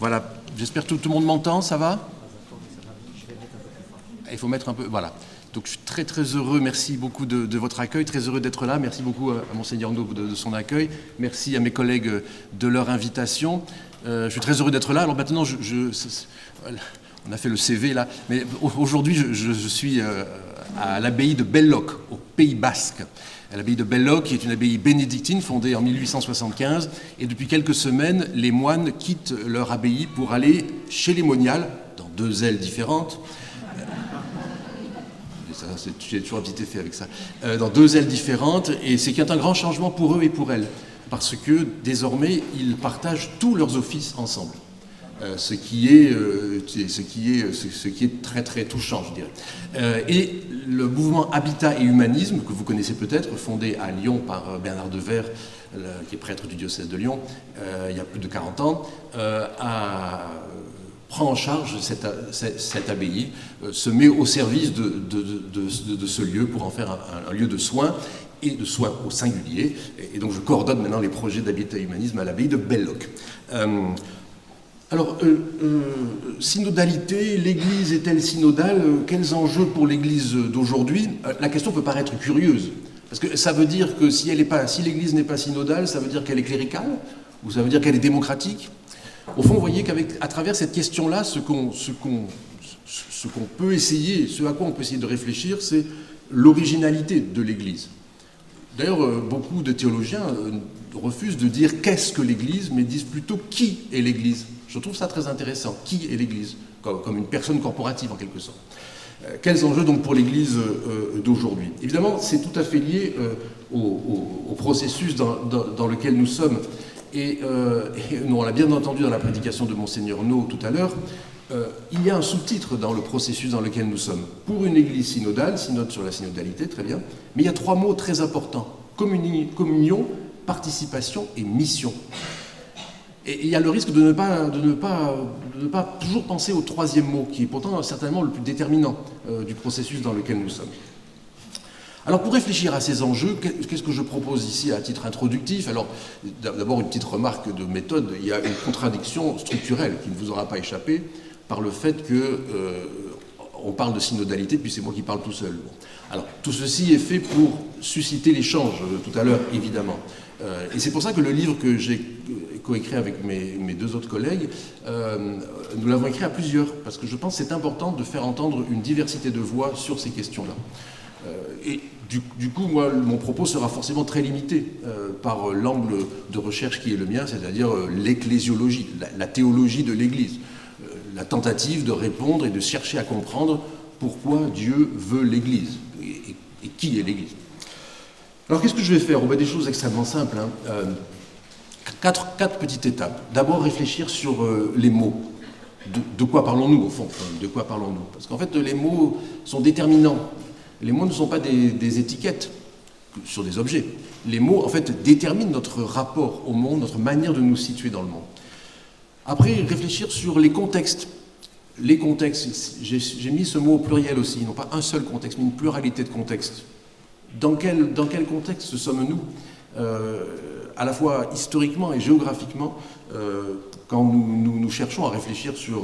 Voilà, j'espère que tout le monde m'entend, ça va? Il faut mettre un peu, voilà. Donc je suis très très heureux, merci beaucoup de votre accueil, très heureux d'être là, merci beaucoup à Monseigneur Ngo de son accueil, merci à mes collègues de leur invitation. Je suis très heureux d'être là. Alors maintenant, on a fait le CV là, mais aujourd'hui je suis à l'abbaye de Belloc, au Pays Basque. L'abbaye de Belloc, qui est une abbaye bénédictine fondée en 1875, et depuis quelques semaines, les moines quittent leur abbaye pour aller chez les moniales, dans deux ailes différentes. J'ai toujours un petit effet avec ça. Dans deux ailes différentes, et c'est qu'il y a un grand changement pour eux et pour elles, parce que désormais, ils partagent tous leurs offices ensemble. Ce qui est très très touchant, je dirais. Et le mouvement Habitat et Humanisme, que vous connaissez peut-être, fondé à Lyon par Bernard Devers, qui est prêtre du diocèse de Lyon, il y a plus de 40 ans, prend en charge cette abbaye, se met au service de ce lieu pour en faire un lieu de soins, et de soins au singulier. Et donc je coordonne maintenant les projets d'Habitat et Humanisme à l'abbaye de Belloc. Alors, synodalité, l'Église est-elle synodale? Quels enjeux pour l'Église d'aujourd'hui? La question peut paraître curieuse, parce que ça veut dire que si l'Église n'est pas synodale, ça veut dire qu'elle est cléricale, ou ça veut dire qu'elle est démocratique? Au fond, vous voyez qu'à travers cette question-là, ce qu'on peut essayer, ce à quoi on peut essayer de réfléchir, c'est l'originalité de l'Église. D'ailleurs, beaucoup de théologiens refusent de dire qu'est-ce que l'Église, mais disent plutôt qui est l'Église. Je trouve ça très intéressant. Qui est l'Église? Comme une personne corporative, en quelque sorte. Quels enjeux donc pour l'Église d'aujourd'hui? Évidemment, c'est tout à fait lié au processus dans lequel nous sommes. Et nous, on l'a bien entendu dans la prédication de Monseigneur No tout à l'heure, il y a un sous-titre dans le processus dans lequel nous sommes. Pour une Église synodale, synode sur la synodalité, très bien, mais il y a trois mots très importants. Communion, participation et mission. Et il y a le risque de ne pas toujours penser au troisième mot, qui est pourtant certainement le plus déterminant du processus dans lequel nous sommes. Alors pour réfléchir à ces enjeux, qu'est-ce que je propose ici à titre introductif? Alors d'abord une petite remarque de méthode, il y a une contradiction structurelle qui ne vous aura pas échappé par le fait que on parle de synodalité, puis c'est moi qui parle tout seul. Bon. Alors tout ceci est fait pour susciter l'échange tout à l'heure, évidemment. Et c'est pour ça que le livre que j'ai coécrit avec mes deux autres collègues, nous l'avons écrit à plusieurs, parce que je pense que c'est important de faire entendre une diversité de voix sur ces questions-là. Et du coup, moi, mon propos sera forcément très limité par l'angle de recherche qui est le mien, c'est-à-dire l'ecclésiologie, la théologie de l'Église, la tentative de répondre et de chercher à comprendre pourquoi Dieu veut l'Église et qui est l'Église. Alors, qu'est-ce que je vais faire? On va des choses extrêmement simples. Quatre petites étapes. D'abord, réfléchir sur les mots. De quoi parlons-nous, au fond? De quoi parlons-nous? Parce qu'en fait, les mots sont déterminants. Les mots ne sont pas des étiquettes sur des objets. Les mots, en fait, déterminent notre rapport au monde, notre manière de nous situer dans le monde. Après, réfléchir sur les contextes. Les contextes, j'ai mis ce mot au pluriel aussi, non pas un seul contexte, mais une pluralité de contextes. Dans quel contexte sommes-nous, à la fois historiquement et géographiquement, quand nous cherchons à réfléchir sur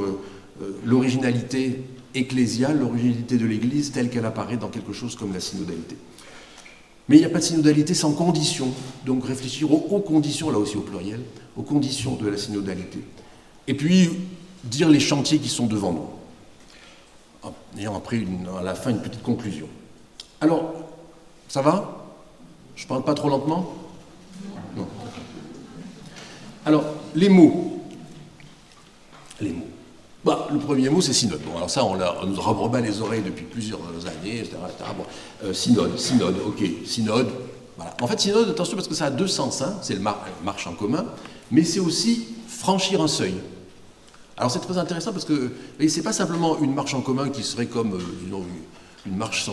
l'originalité ecclésiale, l'originalité de l'Église telle qu'elle apparaît dans quelque chose comme la synodalité. Mais il n'y a pas de synodalité sans conditions, donc réfléchir aux conditions, là aussi au pluriel, aux conditions de la synodalité. Et puis, dire les chantiers qui sont devant nous, en ayant après à la fin une petite conclusion. Alors, ça va? Je ne parle pas trop lentement? Non. Alors, les mots. Les mots. Bah, le premier mot, c'est synode. Bon, alors ça, on nous rebat les oreilles depuis plusieurs années, etc. Bon, synode, ok, synode. Voilà. En fait, synode, attention, parce que ça a deux sens. Hein. C'est le marche en commun, mais c'est aussi franchir un seuil. Alors c'est très intéressant parce que c'est pas simplement une marche en commun qui serait comme une marche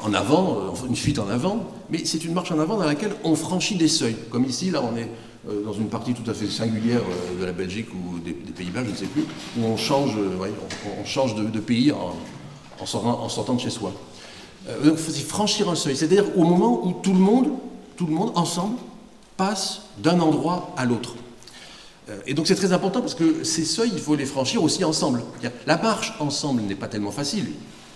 en avant, une fuite en avant, mais c'est une marche en avant dans laquelle on franchit des seuils. Comme ici, là, on est dans une partie tout à fait singulière de la Belgique ou des Pays-Bas, je ne sais plus, où on change, on change de pays en sortant de chez soi. Donc, il faut franchir un seuil, c'est-à-dire au moment où tout le monde, ensemble, passe d'un endroit à l'autre. Et donc c'est très important parce que ces seuils, il faut les franchir aussi ensemble. La marche ensemble n'est pas tellement facile.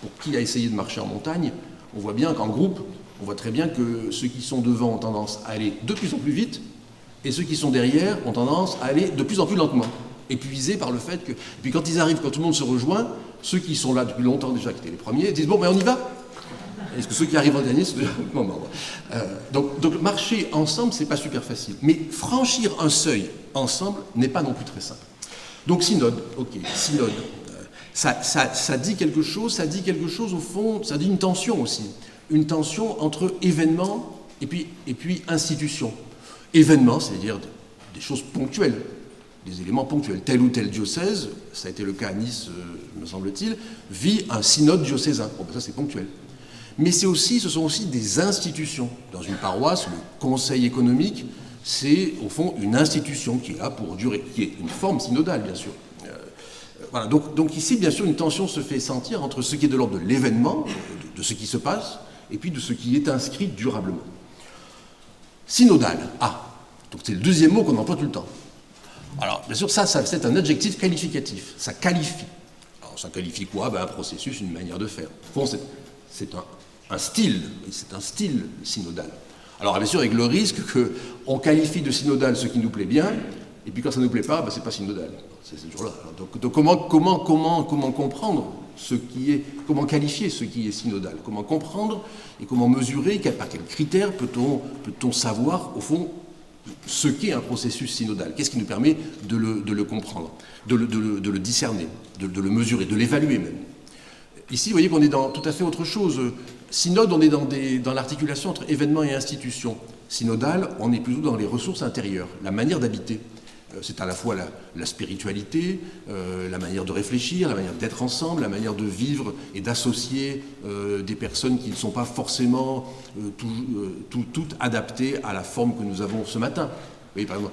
Pour qui a essayé de marcher en montagne, on voit bien qu'en groupe, on voit très bien que ceux qui sont devant ont tendance à aller de plus en plus vite et ceux qui sont derrière ont tendance à aller de plus en plus lentement, épuisés par le fait que... Et puis quand ils arrivent, quand tout le monde se rejoint, ceux qui sont là depuis longtemps déjà, qui étaient les premiers, disent « bon, mais on y va !» Est-ce que ceux qui arrivent en dernier, c'est déjà un moment. Donc marcher ensemble, c'est pas super facile. Mais franchir un seuil ensemble n'est pas non plus très simple. Donc synode, ok, synode, ça dit quelque chose au fond, ça dit une tension aussi. Une tension entre événement et puis institution. Événement, c'est-à-dire des choses ponctuelles, des éléments ponctuels. Tel ou tel diocèse, ça a été le cas à Nice, me semble-t-il, vit un synode diocésain. Bon, ben ça c'est ponctuel. Mais ce sont aussi des institutions. Dans une paroisse, le conseil économique, c'est au fond une institution qui est là pour durer, qui est une forme synodale, bien sûr. Voilà. Donc ici, bien sûr, une tension se fait sentir entre ce qui est de l'ordre de l'événement, de ce qui se passe, et puis de ce qui est inscrit durablement. Synodal, donc c'est le deuxième mot qu'on emploie tout le temps. Alors, bien sûr, ça c'est un adjectif qualificatif, ça qualifie. Alors, ça qualifie quoi? Un processus, une manière de faire. Au fond, c'est un style synodal. Alors, bien sûr, avec le risque qu'on qualifie de synodal ce qui nous plaît bien, et puis quand ça ne nous plaît pas, c'est pas synodal. C'est toujours là. Donc comment comprendre comment qualifier ce qui est synodal? Comment comprendre et comment mesurer, par quels critères peut-on savoir, au fond, ce qu'est un processus synodal? Qu'est-ce qui nous permet de le comprendre, de le discerner, de le mesurer, de l'évaluer même? Ici, vous voyez qu'on est dans tout à fait autre chose. Synode, on est dans l'articulation entre événement et institution. Synodal, on est plutôt dans les ressources intérieures, la manière d'habiter. C'est à la fois la spiritualité, la manière de réfléchir, la manière d'être ensemble, la manière de vivre et d'associer des personnes qui ne sont pas forcément toutes adaptées à la forme que nous avons ce matin. Vous voyez, par exemple,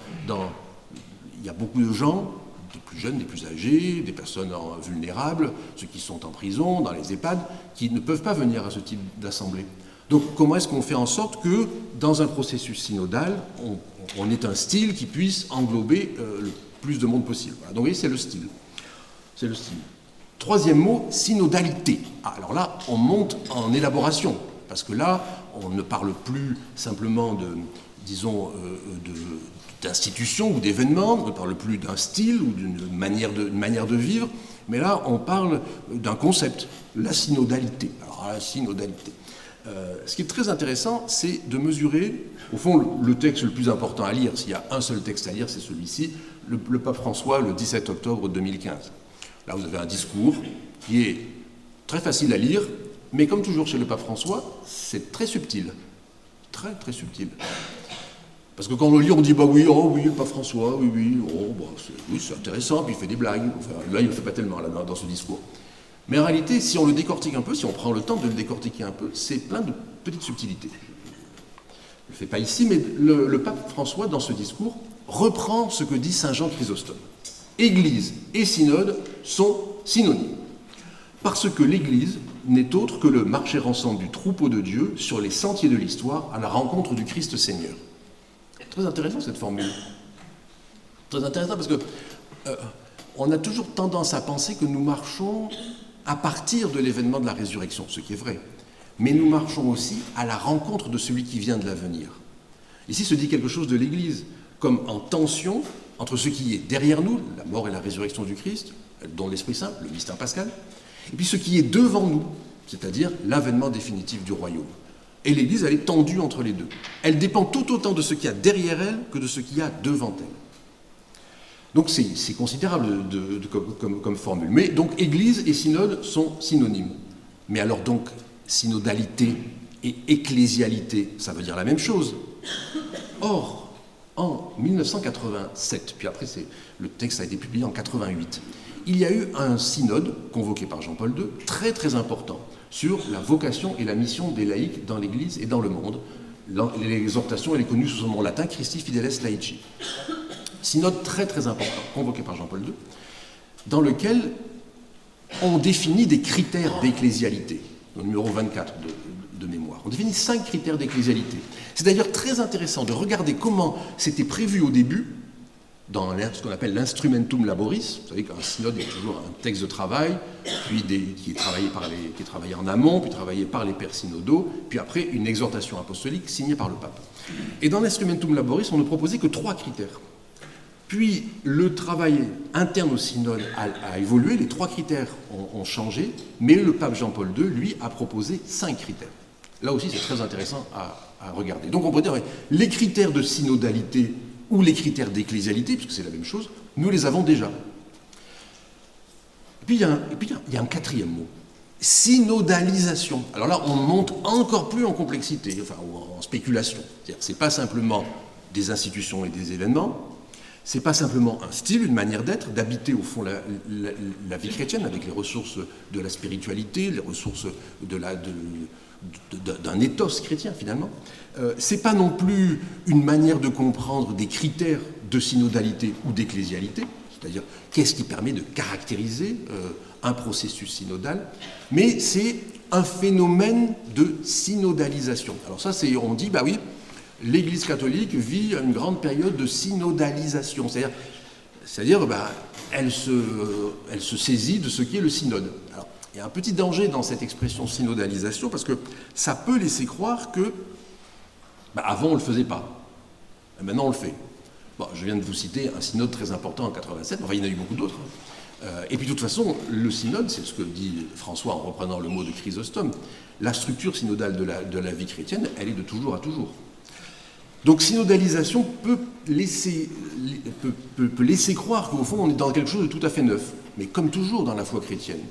il y a beaucoup de gens, des plus jeunes, des plus âgés, des personnes vulnérables, ceux qui sont en prison, dans les EHPAD, qui ne peuvent pas venir à ce type d'assemblée. Donc comment est-ce qu'on fait en sorte que, dans un processus synodal, on ait un style qui puisse englober le plus de monde possible? Voilà. Donc vous voyez, c'est le style. C'est le style. Troisième mot, synodalité. Alors là, on monte en élaboration, parce que là, on ne parle plus simplement d'institutions ou d'événements, on ne parle plus d'un style ou d'une manière de vivre, mais là, on parle d'un concept, la synodalité. Alors la synodalité. Ce qui est très intéressant, c'est de mesurer, au fond, le texte le plus important à lire. S'il y a un seul texte à lire, c'est celui-ci, le pape François, le 17 octobre 2015. Là, vous avez un discours qui est très facile à lire, mais comme toujours chez le pape François, c'est très subtil. Très, très subtil. Parce que quand on le lit, on dit, oui, le pape François, oui, c'est intéressant, puis il fait des blagues. Enfin, là, il ne le fait pas tellement, là, dans ce discours. Mais en réalité, si on le décortique un peu, si on prend le temps de le décortiquer un peu, c'est plein de petites subtilités. Je ne le fais pas ici, mais le pape François, dans ce discours, reprend ce que dit saint Jean Chrysostome. Église et synode sont synonymes. Parce que l'Église n'est autre que le marcher ensemble du troupeau de Dieu sur les sentiers de l'histoire à la rencontre du Christ Seigneur. Très intéressant cette formule. Très intéressant parce que on a toujours tendance à penser que nous marchons à partir de l'événement de la résurrection, ce qui est vrai. Mais nous marchons aussi à la rencontre de celui qui vient de l'avenir. Ici se dit quelque chose de l'Église, comme en tension entre ce qui est derrière nous, la mort et la résurrection du Christ, dont l'Esprit Saint, le mystère pascal, et puis ce qui est devant nous, c'est-à-dire l'avènement définitif du royaume. Et l'Église, elle est tendue entre les deux. Elle dépend tout autant de ce qu'il y a derrière elle que de ce qu'il y a devant elle. Donc c'est considérable comme formule. Mais donc Église et synode sont synonymes. Mais alors donc synodalité et ecclésialité, ça veut dire la même chose. Or, en 1987, puis après le texte a été publié en 88, il y a eu un synode convoqué par Jean-Paul II, très très important, sur la vocation et la mission des laïcs dans l'Église et dans le monde. L'exhortation, elle est connue sous son nom latin, Christi Fideles Laici. Synode très très important, convoqué par Jean-Paul II, dans lequel on définit des critères d'ecclésialité, le numéro 24 de mémoire. On définit 5 critères d'ecclésialité. C'est d'ailleurs très intéressant de regarder comment c'était prévu au début dans ce qu'on appelle l'instrumentum laboris. Vous savez qu'un synode est toujours un texte de travail, puis qui est travaillé en amont, puis travaillé par les pères synodaux, puis après une exhortation apostolique signée par le pape. Et dans l'instrumentum laboris, on ne proposait que 3 critères. Puis le travail interne au synode a évolué, les 3 critères ont changé, mais le pape Jean-Paul II, lui, a proposé 5 critères. Là aussi, c'est très intéressant à regarder. Donc on pourrait dire, les critères de synodalité ou les critères d'ecclésialité, puisque c'est la même chose, nous les avons déjà. Et puis il y a un 4e mot, synodalisation. Alors là, on monte encore plus en complexité, enfin en spéculation. C'est-à-dire, c'est pas simplement des institutions et des événements, c'est pas simplement un style, une manière d'être, d'habiter au fond la vie chrétienne avec les ressources de la spiritualité, les ressources d'un ethos chrétien finalement. C'est pas non plus une manière de comprendre des critères de synodalité ou d'ecclésialité, c'est-à-dire qu'est-ce qui permet de caractériser un processus synodal, mais c'est un phénomène de synodalisation. Alors ça, on dit, bah oui, l'Église catholique vit une grande période de synodalisation, c'est-à-dire elle se saisit de ce qu'est le synode. Alors, il y a un petit danger dans cette expression synodalisation, parce que ça peut laisser croire que avant on ne le faisait pas, et maintenant on le fait. Bon, je viens de vous citer un synode très important en 87, enfin il y en a eu beaucoup d'autres. Et puis de toute façon, le synode, c'est ce que dit François en reprenant le mot de Chrysostome, la structure synodale de la vie chrétienne, elle est de toujours à toujours. Donc synodalisation peut laisser croire qu'au fond on est dans quelque chose de tout à fait neuf. Mais comme toujours dans la foi chrétienne,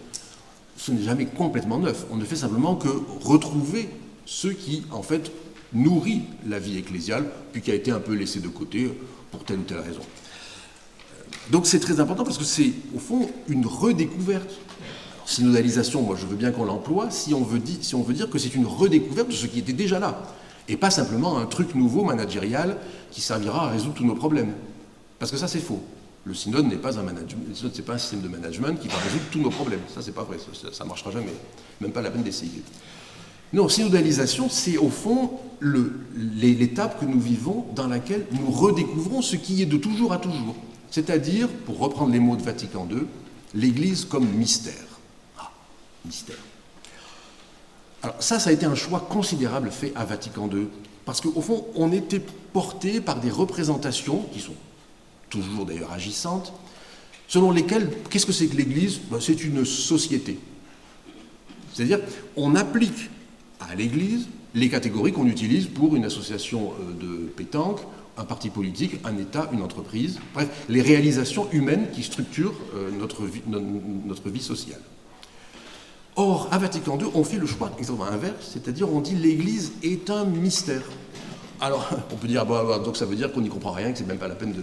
ce n'est jamais complètement neuf. On ne fait simplement que retrouver ce qui, en fait, nourrit la vie ecclésiale, puis qui a été un peu laissé de côté pour telle ou telle raison. Donc c'est très important parce que c'est, au fond, une redécouverte. Alors, synodalisation, moi je veux bien qu'on l'emploie si on veut dire que c'est une redécouverte de ce qui était déjà là. Et pas simplement un truc nouveau managérial qui servira à résoudre tous nos problèmes. Parce que ça, c'est faux. Le synode n'est pas un management, le synode, c'est pas un système de management qui va résoudre tous nos problèmes. Ça, c'est pas vrai. Ça marchera jamais. Même pas la peine d'essayer. Non, synodalisation, c'est au fond l'étape que nous vivons dans laquelle nous redécouvrons ce qui est de toujours à toujours. C'est-à-dire, pour reprendre les mots de Vatican II, l'Église comme mystère. Ah, mystère. Alors ça a été un choix considérable fait à Vatican II, parce qu'au fond, on était porté par des représentations, qui sont toujours d'ailleurs agissantes, selon lesquelles, qu'est-ce que c'est que l'Église ? C'est une société. C'est-à-dire, on applique à l'Église les catégories qu'on utilise pour une association de pétanque, un parti politique, un État, une entreprise, bref, les réalisations humaines qui structurent notre vie sociale. Or, à Vatican II, on fait le choix exactement inverse, c'est-à-dire on dit l'Église est un mystère. Alors, on peut dire, donc ça veut dire qu'on n'y comprend rien, que c'est même pas la peine de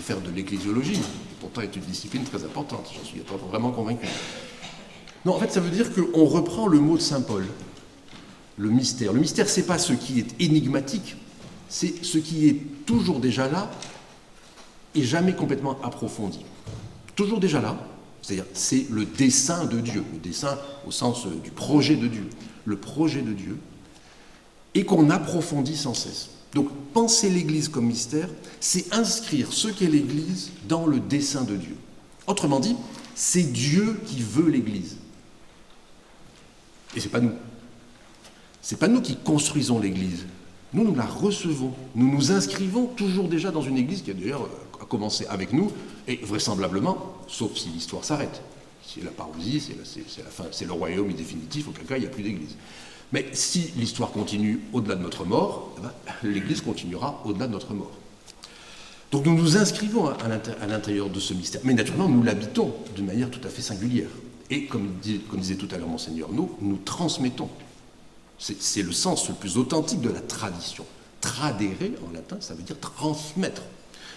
faire de l'ecclésiologie. Pourtant, c'est une discipline très importante, j'en suis pas vraiment convaincu. Non, en fait, ça veut dire qu'on reprend le mot de saint Paul, le mystère. Le mystère, c'est pas ce qui est énigmatique, c'est ce qui est toujours déjà là et jamais complètement approfondi. Toujours déjà là. C'est-à-dire, c'est le dessein de Dieu, le dessein au sens du projet de Dieu, le projet de Dieu, et qu'on approfondit sans cesse. Donc, penser l'Église comme mystère, c'est inscrire ce qu'est l'Église dans le dessein de Dieu. Autrement dit, c'est Dieu qui veut l'Église. Et c'est pas nous. C'est pas nous qui construisons l'Église. Nous la recevons. Nous nous inscrivons toujours déjà dans une Église qui a d'ailleurs commencé avec nous, et vraisemblablement, sauf si l'histoire s'arrête. Si la parousie, c'est la fin, c'est le royaume définitif, auquel cas il n'y a plus d'Église. Mais si l'histoire continue au-delà de notre mort, l'Église continuera au-delà de notre mort. Donc nous nous inscrivons à l'intérieur de ce mystère. Mais naturellement, nous l'habitons d'une manière tout à fait singulière. Et comme disait tout à l'heure Monseigneur No, nous transmettons. C'est le sens le plus authentique de la tradition. Tradere, en latin, ça veut dire transmettre.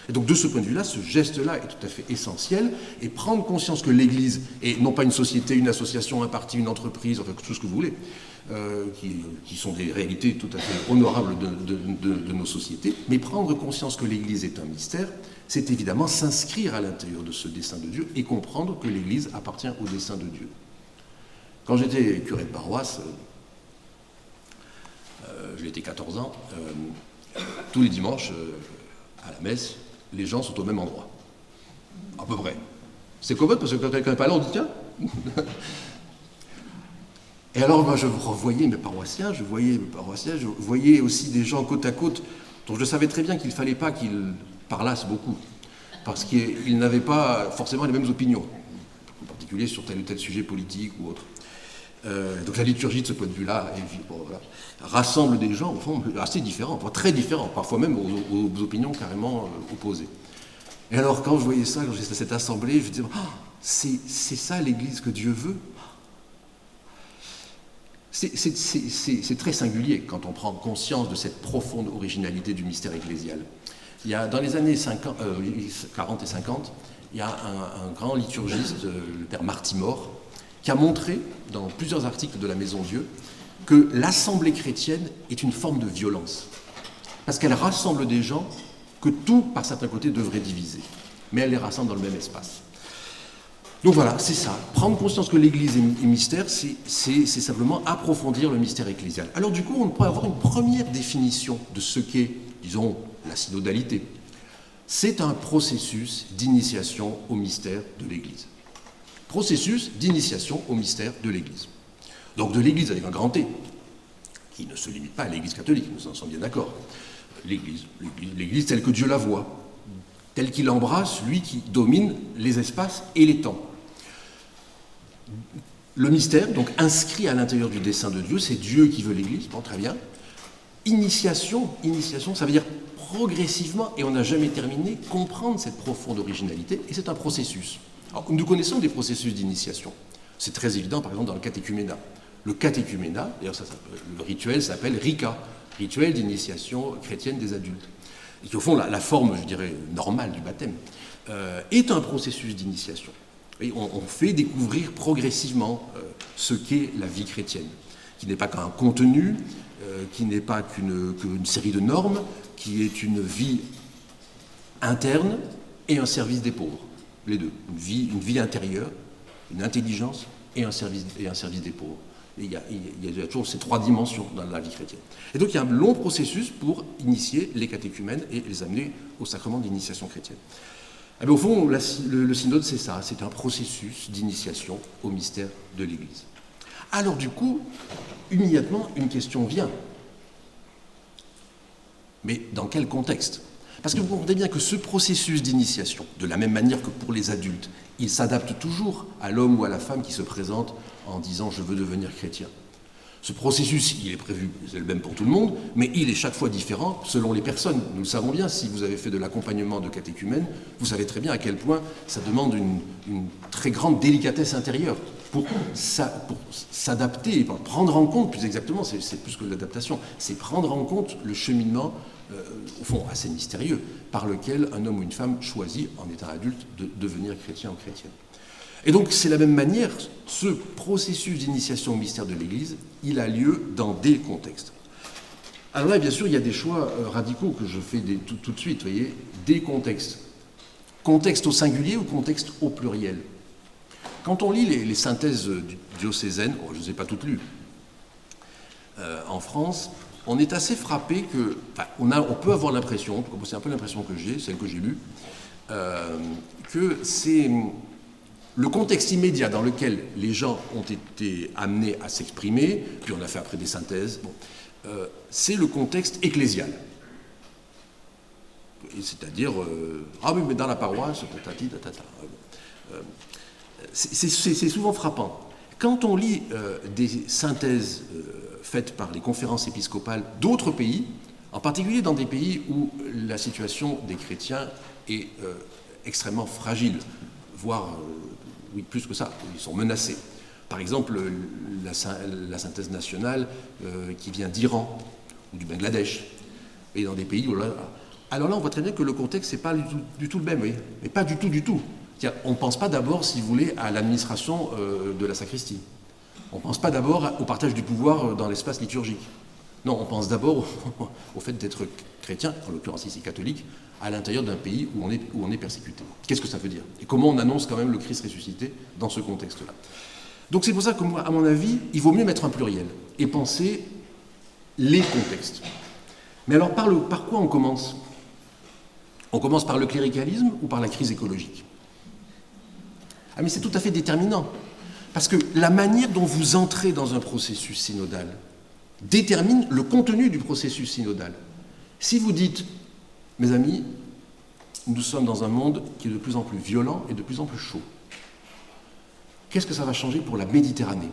Et donc de ce point de vue-là, ce geste-là est tout à fait essentiel, et prendre conscience que l'Église est non pas une société, une association, un parti, une entreprise, enfin tout ce que vous voulez, qui sont des réalités tout à fait honorables de nos sociétés, mais prendre conscience que l'Église est un mystère, c'est évidemment s'inscrire à l'intérieur de ce dessein de Dieu et comprendre que l'Église appartient au dessein de Dieu. Quand j'étais curé de paroisse, j'ai été 14 ans, tous les dimanches, à la messe, les gens sont au même endroit. À peu près. C'est commode parce que quand quelqu'un n'est pas là, on dit tiens. Et alors, moi, je revoyais mes paroissiens, je voyais aussi des gens côte à côte dont je savais très bien qu'il ne fallait pas qu'ils parlassent beaucoup, parce qu'ils n'avaient pas forcément les mêmes opinions, en particulier sur tel ou tel sujet politique ou autre. Donc la liturgie, de ce point de vue-là, voilà, rassemble des gens, au fond, assez différents, enfin, très différents, parfois même aux opinions carrément opposées. Et alors, quand je voyais ça, quand j'étais à cette assemblée, je me disais, oh, c'est ça l'Église que Dieu veut. C'est très singulier quand on prend conscience de cette profonde originalité du mystère ecclésial. Il y a, dans les années 40 et 50, il y a un grand liturgiste, le père Martimor, qui a montré, dans plusieurs articles de la Maison Dieu, que l'assemblée chrétienne est une forme de violence. Parce qu'elle rassemble des gens que tout, par certains côtés, devrait diviser. Mais elle les rassemble dans le même espace. Donc voilà, c'est ça. Prendre conscience que l'Église est mystère, c'est simplement approfondir le mystère ecclésial. Alors du coup, on pourrait avoir une première définition de ce qu'est, disons, la synodalité. C'est un processus d'initiation au mystère de l'Église. Processus d'initiation au mystère de l'Église. Donc de l'Église avec un grand T, qui ne se limite pas à l'Église catholique, nous en sommes bien d'accord. L'Église telle que Dieu la voit, telle qu'il embrasse, lui qui domine les espaces et les temps. Le mystère, donc inscrit à l'intérieur du dessein de Dieu, c'est Dieu qui veut l'Église, bon, très bien. Initiation, ça veut dire progressivement, et on n'a jamais terminé, comprendre cette profonde originalité, et c'est un processus. Alors, nous connaissons des processus d'initiation. C'est très évident, par exemple, dans le catéchuménat. Le catéchuménat, d'ailleurs, le rituel s'appelle RICA, rituel d'initiation chrétienne des adultes, et qui, au fond, la forme, je dirais, normale du baptême, est un processus d'initiation. Et on fait découvrir progressivement ce qu'est la vie chrétienne, qui n'est pas qu'un contenu, qui n'est pas qu'une série de normes, qui est une vie interne et un service des pauvres, les deux. Une vie intérieure, une intelligence et un service des pauvres. Et il y a toujours ces trois dimensions dans la vie chrétienne. Et donc il y a un long processus pour initier les catéchumènes et les amener au sacrement d'initiation chrétienne. Eh bien, au fond, le synode, c'est ça, c'est un processus d'initiation au mystère de l'Église. Alors du coup, immédiatement, une question vient. Mais dans quel contexte ? Parce que vous comprenez bien que ce processus d'initiation, de la même manière que pour les adultes, il s'adapte toujours à l'homme ou à la femme qui se présente en disant « je veux devenir chrétien ». Ce processus, il est prévu, c'est le même pour tout le monde, mais il est chaque fois différent selon les personnes. Nous le savons bien, si vous avez fait de l'accompagnement de catéchumènes, vous savez très bien à quel point ça demande une très grande délicatesse intérieure pour s'adapter, pour prendre en compte, plus exactement, c'est plus que l'adaptation, c'est prendre en compte le cheminement, au fond assez mystérieux, par lequel un homme ou une femme choisit, en étant adulte, de devenir chrétien ou chrétienne. Et donc, c'est la même manière, ce processus d'initiation au mystère de l'Église, il a lieu dans des contextes. Alors là, bien sûr, il y a des choix radicaux que je fais tout de suite, vous voyez, des contextes. Contexte au singulier ou contexte au pluriel. Quand on lit les synthèses diocésaines, je ne les ai pas toutes lues, en France, on est assez frappé que, on peut avoir l'impression, c'est un peu l'impression que j'ai, celle que j'ai lue, que c'est le contexte immédiat dans lequel les gens ont été amenés à s'exprimer, puis on a fait après des synthèses, c'est le contexte ecclésial. C'est-à-dire, ah oui, mais dans la paroisse, tatati, tatata. C'est souvent frappant. Quand on lit des synthèses faites par les conférences épiscopales d'autres pays, en particulier dans des pays où la situation des chrétiens est extrêmement fragile, voire, oui, plus que ça, ils sont menacés. Par exemple, la synthèse nationale qui vient d'Iran ou du Bangladesh, et dans des pays où alors là, on voit très bien que le contexte n'est pas du tout le même, oui, mais pas du tout. On ne pense pas d'abord, si vous voulez, à l'administration de la sacristie. On ne pense pas d'abord au partage du pouvoir dans l'espace liturgique. Non, on pense d'abord au fait d'être chrétien, en l'occurrence ici catholique, à l'intérieur d'un pays où on est persécuté. Qu'est-ce que ça veut dire ? Et comment on annonce quand même le Christ ressuscité dans ce contexte-là ? Donc c'est pour ça que moi, à mon avis, il vaut mieux mettre un pluriel et penser les contextes. Mais alors par quoi on commence ? On commence par le cléricalisme ou par la crise écologique? Ah mais c'est tout à fait déterminant. Parce que la manière dont vous entrez dans un processus synodal détermine le contenu du processus synodal. Si vous dites, mes amis, nous sommes dans un monde qui est de plus en plus violent et de plus en plus chaud, qu'est-ce que ça va changer pour la Méditerranée?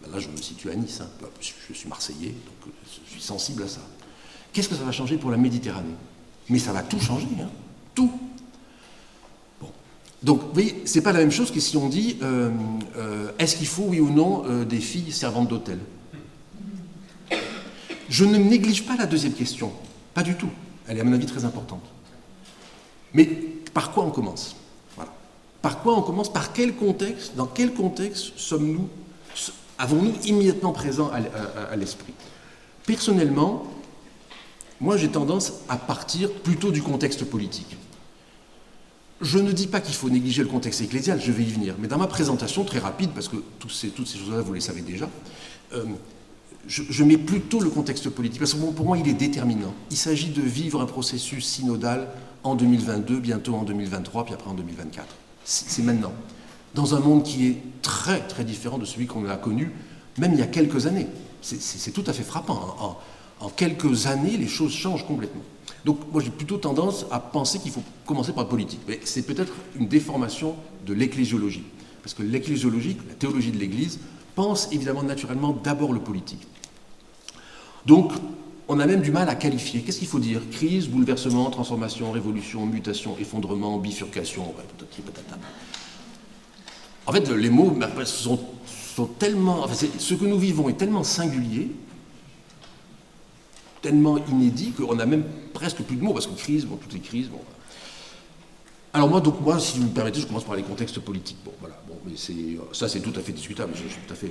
Ben là, je me situe à Nice, hein. Je suis Marseillais, donc je suis sensible à ça. Qu'est-ce que ça va changer pour la Méditerranée? Mais ça va tout changer, hein. Tout. Bon. Donc, vous voyez, c'est pas la même chose que si on dit est-ce qu'il faut, oui ou non, des filles servantes d'hôtel? Je ne néglige pas la deuxième question, pas du tout. Elle est à mon avis très importante. Mais par quoi on commence? Voilà. Par quoi on commence? Par quel contexte? Dans quel contexte avons-nous immédiatement présent à l'esprit? Personnellement, moi j'ai tendance à partir plutôt du contexte politique. Je ne dis pas qu'il faut négliger le contexte ecclésial, je vais y venir, mais dans ma présentation très rapide, parce que toutes ces choses-là vous les savez déjà, je mets plutôt le contexte politique, parce que pour moi il est déterminant. Il s'agit de vivre un processus synodal en 2022, bientôt en 2023, puis après en 2024. C'est maintenant. Dans un monde qui est très très différent de celui qu'on a connu, même il y a quelques années. C'est tout à fait frappant. En quelques années, les choses changent complètement. Donc moi j'ai plutôt tendance à penser qu'il faut commencer par le politique. Mais c'est peut-être une déformation de l'ecclésiologie. Parce que l'ecclésiologie, la théologie de l'Église, pense évidemment naturellement d'abord le politique. Donc on a même du mal à qualifier. Qu'est-ce qu'il faut dire? Crise, bouleversement, transformation, révolution, mutation, effondrement, bifurcation, En fait, les mots sont tellement... Enfin, ce que nous vivons est tellement singulier, tellement inédit, qu'on n'a même presque plus de mots, parce que crise, bon, toutes les crises... Bon. Alors moi, si vous me permettez, je commence par les contextes politiques. Bon, voilà, bon, mais ça c'est tout à fait discutable. Je suis tout à fait...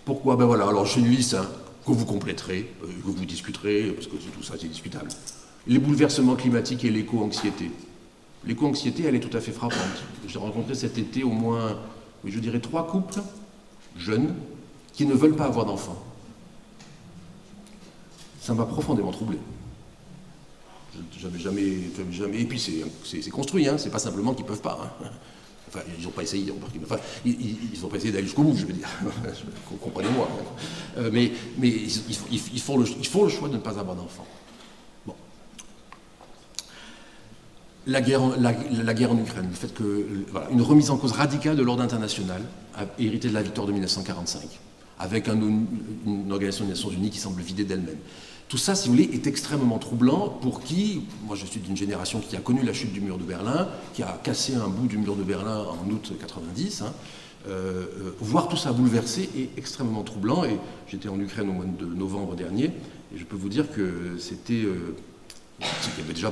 Pourquoi? Ben voilà, alors j'ai une liste hein, que vous compléterez, que vous discuterez, parce que tout ça c'est discutable. Les bouleversements climatiques et l'éco-anxiété. L'éco-anxiété, elle est tout à fait frappante. J'ai rencontré cet été au moins, je dirais, 3 couples jeunes qui ne veulent pas avoir d'enfants. Ça m'a profondément troublé. J'avais jamais... Et puis c'est construit, hein, c'est pas simplement qu'ils peuvent pas. Hein. Enfin, ils n'ont pas essayé, ils n'ont pas essayé d'aller jusqu'au bout, je veux dire. Comprenez-moi. Mais ils font le choix de ne pas avoir d'enfants. Bon. La guerre en Ukraine, le fait que voilà, une remise en cause radicale de l'ordre international a hérité de la victoire de 1945, avec une organisation des Nations Unies qui semble vidée d'elle-même. Tout ça, si vous voulez, est extrêmement troublant pour qui, moi je suis d'une génération qui a connu la chute du mur de Berlin, qui a cassé un bout du mur de Berlin en août 90, hein, voir tout ça bouleversé est extrêmement troublant. Et j'étais en Ukraine au mois de novembre dernier, et je peux vous dire que c'était... il y avait déjà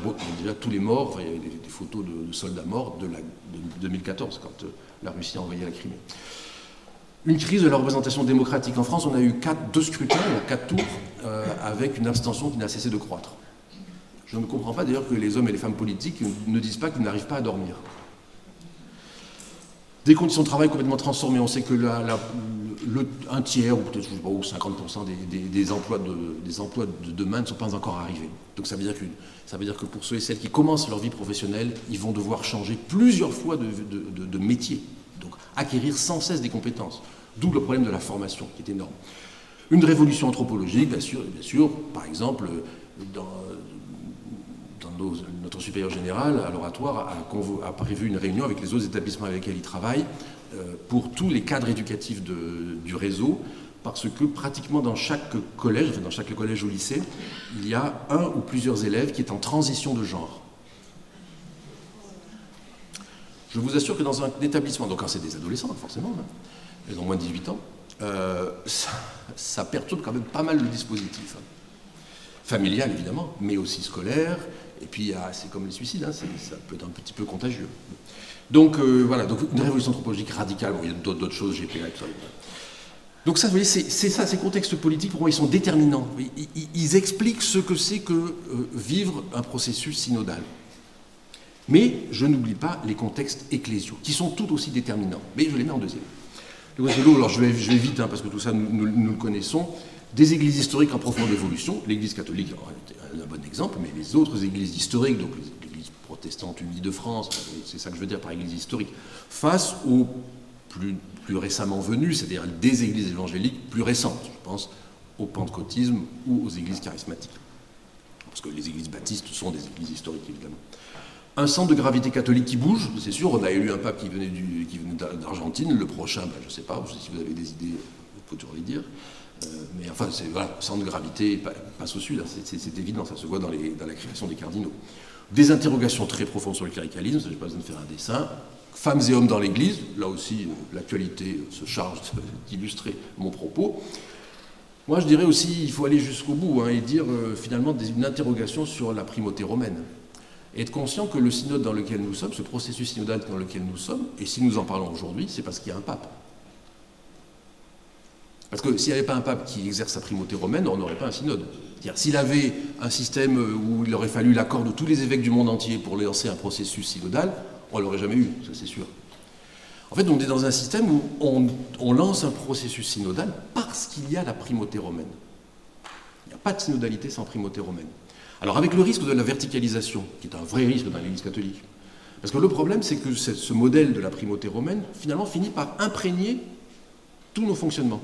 tous les morts, enfin, il y avait des photos de soldats morts de 2014, quand la Russie a envahi la Crimée. Une crise de la représentation démocratique. En France, on a eu 2 scrutins, 4 tours, avec une abstention qui n'a cessé de croître. Je ne comprends pas d'ailleurs que les hommes et les femmes politiques ne disent pas qu'ils n'arrivent pas à dormir. Des conditions de travail complètement transformées. On sait que un tiers, ou peut-être 50% des emplois de demain ne sont pas encore arrivés. Donc ça veut dire que pour ceux et celles qui commencent leur vie professionnelle, ils vont devoir changer plusieurs fois de métier. Donc acquérir sans cesse des compétences. D'où le problème de la formation, qui est énorme. Une révolution anthropologique, bien sûr, par exemple, notre supérieur général à l'oratoire a prévu une réunion avec les autres établissements avec lesquels il travaille pour tous les cadres éducatifs du réseau, parce que pratiquement dans chaque collège ou lycée, il y a un ou plusieurs élèves qui est en transition de genre. Je vous assure que dans un établissement, donc quand c'est des adolescents, forcément, hein, ils ont moins de 18 ans, ça perturbe quand même pas mal le dispositif. Hein. Familial, évidemment, mais aussi scolaire, et puis c'est comme les suicides, hein, ça peut être un petit peu contagieux. Donc voilà, donc une révolution anthropologique radicale, bon, il y a d'autres choses, GPA et tout ça. Donc ça, vous voyez, c'est ça, ces contextes politiques, pour moi, ils sont déterminants. Ils expliquent ce que c'est que vivre un processus synodal. Mais je n'oublie pas les contextes ecclésiaux, qui sont tout aussi déterminants. Mais je les mets en deuxième. Le Guadeloupe, alors je vais vite, hein, parce que tout ça, nous le connaissons. Des églises historiques en profonde évolution. L'Église catholique est un bon exemple, mais les autres églises historiques, donc les églises protestante unie de France, c'est ça que je veux dire par église historique, face aux plus récemment venus, c'est-à-dire des églises évangéliques plus récentes, je pense au pentecôtisme ou aux églises charismatiques. Parce que les églises baptistes sont des églises historiques, évidemment. Un centre de gravité catholique qui bouge, c'est sûr, on a élu un pape qui venait d'Argentine, le prochain, ben, je ne sais pas, si vous avez des idées, vous pouvez toujours les dire. Mais enfin, voilà, centre de gravité passe au sud, hein, c'est évident, ça se voit dans la création des cardinaux. Des interrogations très profondes sur le cléricalisme, je n'ai pas besoin de faire un dessin. Femmes et hommes dans l'Église, là aussi, l'actualité se charge d'illustrer mon propos. Moi, je dirais aussi, il faut aller jusqu'au bout et dire finalement une interrogation sur la primauté romaine. Et être conscient que le synode dans lequel nous sommes, ce processus synodal dans lequel nous sommes, et si nous en parlons aujourd'hui, c'est parce qu'il y a un pape. Parce que s'il n'y avait pas un pape qui exerce sa primauté romaine, on n'aurait pas un synode. C'est-à-dire, s'il avait un système où il aurait fallu l'accord de tous les évêques du monde entier pour lancer un processus synodal, on ne l'aurait jamais eu, ça c'est sûr. En fait, on est dans un système où on lance un processus synodal parce qu'il y a la primauté romaine. Il n'y a pas de synodalité sans primauté romaine. Alors avec le risque de la verticalisation, qui est un vrai risque dans l'Église catholique, parce que le problème c'est que ce modèle de la primauté romaine, finalement, finit par imprégner tous nos fonctionnements.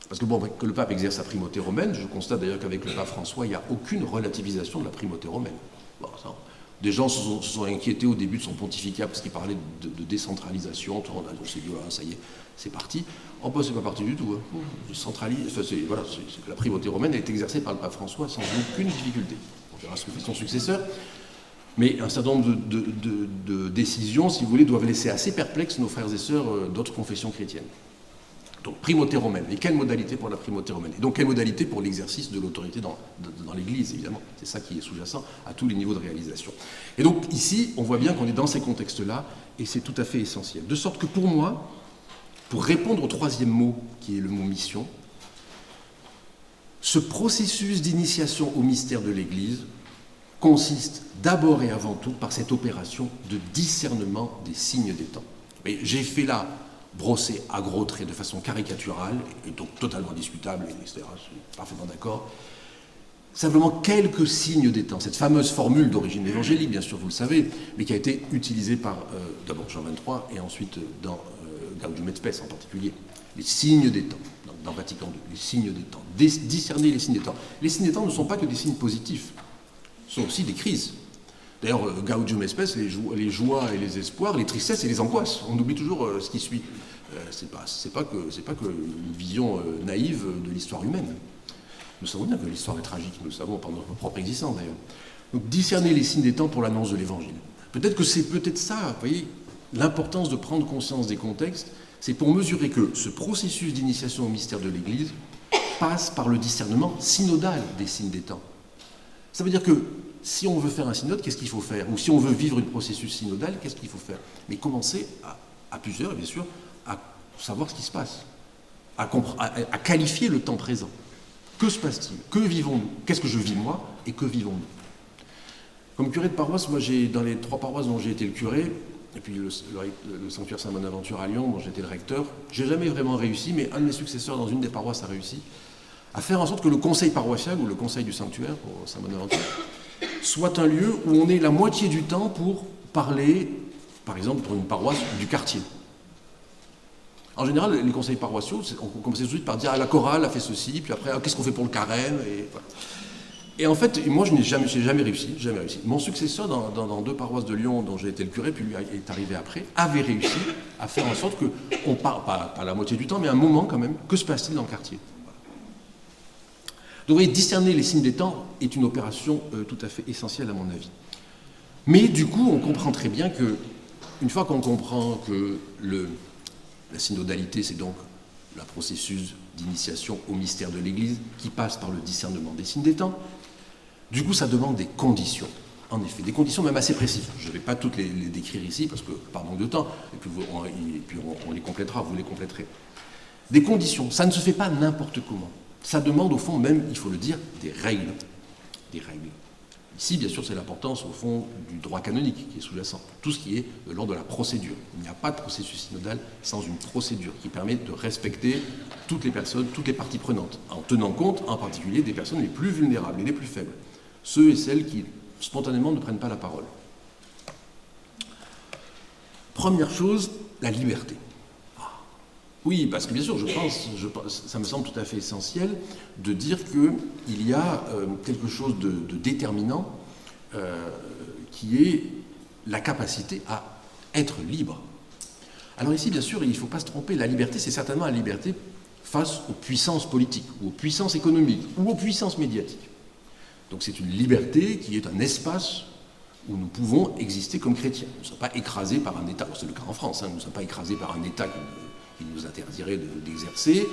Parce que bon, que le pape exerce sa primauté romaine, je constate d'ailleurs qu'avec le pape François, il n'y a aucune relativisation de la primauté romaine. Bon, ça, des gens se sont inquiétés au début de son pontificat parce qu'il parlait de décentralisation, on s'est dit, voilà, ça y est, c'est parti. Oh, ben, c'est pas parti du tout. Voilà, la primauté romaine est exercée par le pape François sans aucune difficulté. On verra ce que fait son successeur. Mais un certain nombre de décisions, si vous voulez, doivent laisser assez perplexes nos frères et sœurs d'autres confessions chrétiennes. Donc, primauté romaine. Et quelle modalité pour la primauté romaine? Et donc, quelle modalité pour l'exercice de l'autorité dans l'Église, évidemment. C'est ça qui est sous-jacent à tous les niveaux de réalisation. Et donc, ici, on voit bien qu'on est dans ces contextes-là, et c'est tout à fait essentiel. De sorte que pour moi, pour répondre au troisième mot, qui est le mot mission, ce processus d'initiation au mystère de l'Église consiste d'abord et avant tout par cette opération de discernement des signes des temps. Et j'ai fait là brossé à gros traits de façon caricaturale, et donc totalement discutable, etc. Je suis parfaitement d'accord. Simplement quelques signes des temps. Cette fameuse formule d'origine évangélique, bien sûr, vous le savez, mais qui a été utilisée par d'abord Jean XXIII et ensuite dans Gaudium et Spes en particulier. Les signes des temps, dans Vatican II, les signes des temps. Discerner les signes des temps. Les signes des temps ne sont pas que des signes positifs, ce sont aussi des crises. D'ailleurs, Gaudium et Spes, les joies et les espoirs, les tristesses et les angoisses. On oublie toujours ce qui suit. C'est pas que une vision naïve de l'histoire humaine. Nous savons bien que l'histoire est tragique, nous le savons par notre propre existence d'ailleurs. Donc discerner les signes des temps pour l'annonce de l'Évangile. Peut-être que c'est peut-être ça, vous voyez, l'importance de prendre conscience des contextes, c'est pour mesurer que ce processus d'initiation au mystère de l'Église passe par le discernement synodal des signes des temps. Ça veut dire que si on veut faire un synode, qu'est-ce qu'il faut faire? Ou si on veut vivre un processus synodal, qu'est-ce qu'il faut faire? Mais commencer à plusieurs, bien sûr, à savoir ce qui se passe, à qualifier le temps présent. Que se passe-t-il? Que vivons-nous? Qu'est-ce que je vis moi et que vivons-nous? Comme curé de paroisse, moi dans les 3 paroisses dont j'ai été le curé, et puis le sanctuaire Saint-Bonaventure à Lyon, dont j'étais le recteur, j'ai jamais vraiment réussi, mais un de mes successeurs dans une des paroisses a réussi, à faire en sorte que le conseil paroissial, ou le conseil du sanctuaire pour Saint-Bonaventure, soit un lieu où on est la moitié du temps pour parler, par exemple, pour une paroisse du quartier. En général, les conseils paroissiaux, on commence tout de suite par dire « ah, la chorale a fait ceci », puis après « qu'est-ce qu'on fait pour le carême ?» et, voilà. Et en fait, moi, je n'ai jamais réussi. Mon successeur dans 2 paroisses de Lyon dont j'ai été le curé, puis lui est arrivé après, avait réussi à faire en sorte qu'on parle, pas la moitié du temps, mais un moment quand même, que se passe-t-il dans le quartier? Donc, vous voyez, discerner les signes des temps est une opération tout à fait essentielle à mon avis. Mais du coup, on comprend très bien que, une fois qu'on comprend que la synodalité, c'est donc le processus d'initiation au mystère de l'Église qui passe par le discernement des signes des temps, du coup, ça demande des conditions. En effet, des conditions même assez précises. Je ne vais pas toutes les décrire ici, parce que par manque de temps, et puis on les complétera, vous les compléterez. Des conditions, ça ne se fait pas n'importe comment. Ça demande au fond même, il faut le dire, des règles. Des règles. Ici, bien sûr, c'est l'importance, au fond, du droit canonique qui est sous-jacent. Tout ce qui est de l'ordre de la procédure. Il n'y a pas de processus synodal sans une procédure qui permet de respecter toutes les personnes, toutes les parties prenantes, en tenant compte, en particulier, des personnes les plus vulnérables et les plus faibles. Ceux et celles qui, spontanément, ne prennent pas la parole. Première chose, la liberté. Oui, parce que bien sûr, je pense, ça me semble tout à fait essentiel de dire qu'il y a quelque chose de déterminant qui est la capacité à être libre. Alors ici, bien sûr, il ne faut pas se tromper, la liberté, c'est certainement la liberté face aux puissances politiques, ou aux puissances économiques, ou aux puissances médiatiques. Donc c'est une liberté qui est un espace où nous pouvons exister comme chrétiens. Nous ne sommes pas écrasés par un État, c'est le cas en France, nous ne sommes pas écrasés par un État qui nous interdirait d'exercer,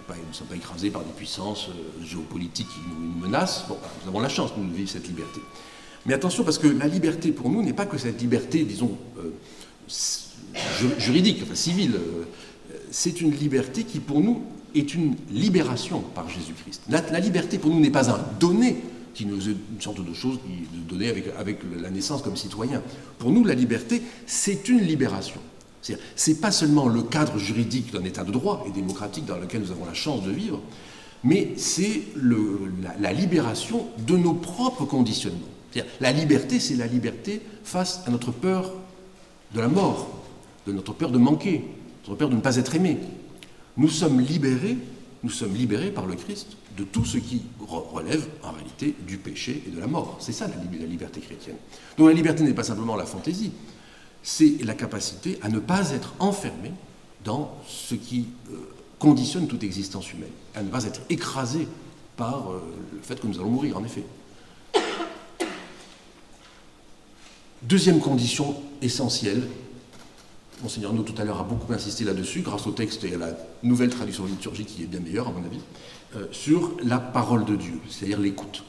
nous ne sommes pas écrasés par des puissances géopolitiques qui nous menacent. Bon, nous avons la chance, nous, de vivre cette liberté. Mais attention, parce que la liberté pour nous n'est pas que cette liberté, disons, juridique, enfin civile. C'est une liberté qui pour nous est une libération par Jésus-Christ. La liberté pour nous n'est pas un donné, qui nous est une sorte de chose qui est donnée avec la naissance comme citoyen. Pour nous, la liberté, c'est une libération. C'est pas seulement le cadre juridique d'un état de droit et démocratique dans lequel nous avons la chance de vivre, mais c'est la libération de nos propres conditionnements. La liberté, c'est la liberté face à notre peur de la mort, de notre peur de manquer, notre peur de ne pas être aimé. Nous sommes libérés par le Christ de tout ce qui relève en réalité du péché et de la mort. C'est ça la liberté chrétienne. Donc la liberté n'est pas simplement la fantaisie, c'est la capacité à ne pas être enfermé dans ce qui conditionne toute existence humaine, à ne pas être écrasé par le fait que nous allons mourir, en effet. Deuxième condition essentielle, Monseigneur Naud tout à l'heure a beaucoup insisté là-dessus, grâce au texte et à la nouvelle traduction liturgique qui est bien meilleure à mon avis, sur la parole de Dieu, c'est-à-dire l'écoute.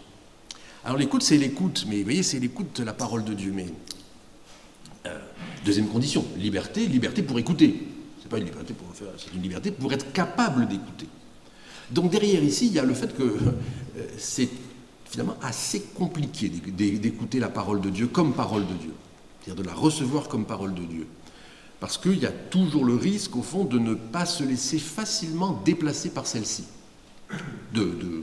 Alors l'écoute, c'est l'écoute, mais vous voyez, c'est l'écoute de la parole de Dieu. Mais deuxième condition, liberté pour écouter. C'est pas une liberté pour faire, c'est une liberté pour être capable d'écouter. Donc derrière ici, il y a le fait que c'est finalement assez compliqué d'écouter la parole de Dieu comme parole de Dieu, c'est-à-dire de la recevoir comme parole de Dieu. Parce qu'il y a toujours le risque, au fond, de ne pas se laisser facilement déplacer par celle-ci, de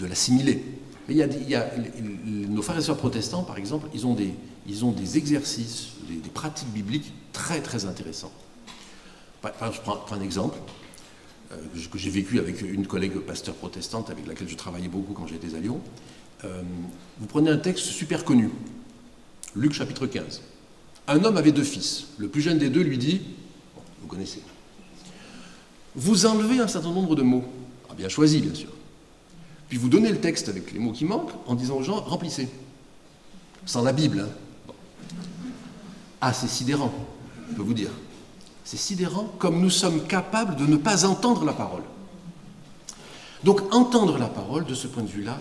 l'assimiler. Nos frères et sœurs protestants, par exemple, ils ont des exercices, des pratiques bibliques très, très intéressants. Je prends un exemple que j'ai vécu avec une collègue pasteur protestante avec laquelle je travaillais beaucoup quand j'étais à Lyon. Vous prenez un texte super connu, Luc chapitre 15. Un homme avait 2 fils. Le plus jeune des 2 lui dit, bon, vous connaissez, vous enlevez un certain nombre de mots, bien choisis bien sûr, puis vous donnez le texte avec les mots qui manquent en disant aux gens, remplissez. Sans la Bible. Hein. Bon. Ah, c'est sidérant, je peux vous dire. C'est sidérant comme nous sommes capables de ne pas entendre la parole. Donc entendre la parole, de ce point de vue-là,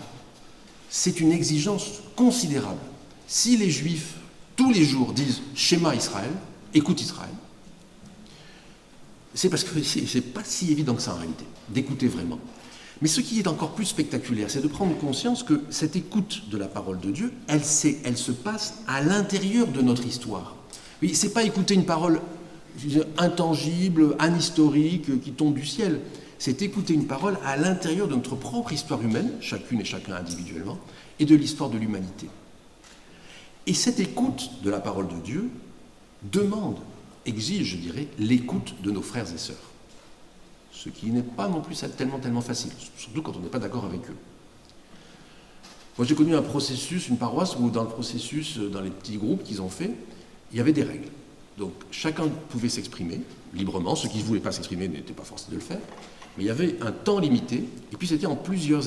c'est une exigence considérable. Si les Juifs tous les jours disent « Shema Israël », « Écoute Israël », c'est parce que c'est pas si évident que ça en réalité, d'écouter vraiment. Mais ce qui est encore plus spectaculaire, c'est de prendre conscience que cette écoute de la parole de Dieu, elle se passe à l'intérieur de notre histoire. Oui, c'est pas écouter une parole intangible, anhistorique, qui tombe du ciel. C'est écouter une parole à l'intérieur de notre propre histoire humaine, chacune et chacun individuellement, et de l'histoire de l'humanité. Et cette écoute de la parole de Dieu exige, je dirais, l'écoute de nos frères et sœurs. Ce qui n'est pas non plus tellement facile, surtout quand on n'est pas d'accord avec eux. Moi, j'ai connu un processus, une paroisse, où dans le processus, dans les petits groupes qu'ils ont fait, il y avait des règles. Donc, chacun pouvait s'exprimer librement. Ceux qui ne voulaient pas s'exprimer n'étaient pas forcés de le faire. Mais il y avait un temps limité, et puis c'était en plusieurs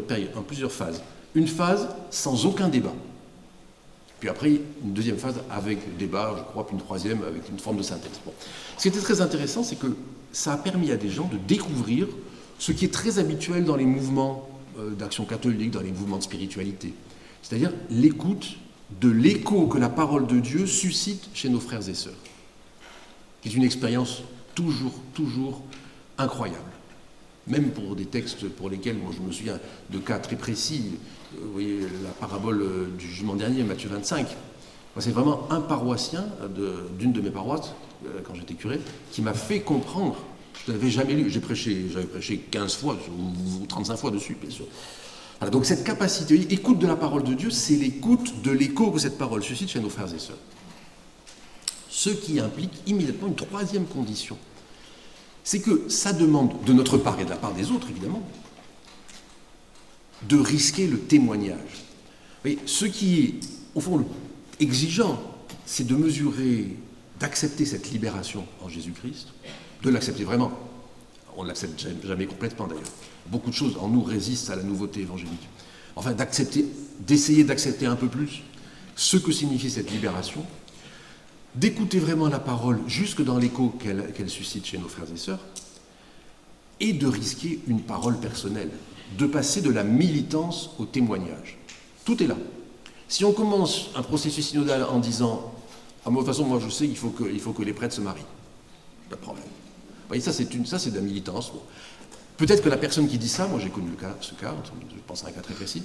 périodes, en plusieurs phases. Une phase sans aucun débat. Puis après, une deuxième phase avec débat, je crois, puis une troisième avec une forme de synthèse. Bon. Ce qui était très intéressant, c'est que ça a permis à des gens de découvrir ce qui est très habituel dans les mouvements d'action catholique, dans les mouvements de spiritualité. C'est-à-dire l'écoute de l'écho que la parole de Dieu suscite chez nos frères et sœurs. Qui est une expérience toujours incroyable. Même pour des textes pour lesquels, moi je me souviens de cas très précis, vous voyez la parabole du jugement dernier, Matthieu 25, c'est vraiment un paroissien d'une de mes paroisses, quand j'étais curé, qui m'a fait comprendre, je ne l'avais jamais lu, j'avais prêché 15 fois, ou 35 fois dessus, bien sûr. Voilà, donc cette capacité, écoute de la parole de Dieu, c'est l'écoute de l'écho que cette parole suscite chez nos frères et sœurs. Ce qui implique immédiatement une troisième condition. C'est que ça demande, de notre part et de la part des autres évidemment, de risquer le témoignage. Mais ce qui est, au fond, exigeant, c'est de mesurer, d'accepter cette libération en Jésus-Christ, de l'accepter vraiment. On ne l'accepte jamais complètement d'ailleurs. Beaucoup de choses en nous résistent à la nouveauté évangélique. Enfin, d'accepter, d'essayer d'accepter un peu plus ce que signifie cette libération, d'écouter vraiment la parole jusque dans l'écho qu'elle suscite chez nos frères et sœurs, et de risquer une parole personnelle, de passer de la militance au témoignage. Tout est là. Si on commence un processus synodal en disant « Ah, de toute façon, moi je sais qu'il faut que les prêtres se marient », pas de problème. Vous voyez, ça c'est de la militance. Bon. Peut-être que la personne qui dit ça, moi j'ai connu ce cas, je pense à un cas très précis,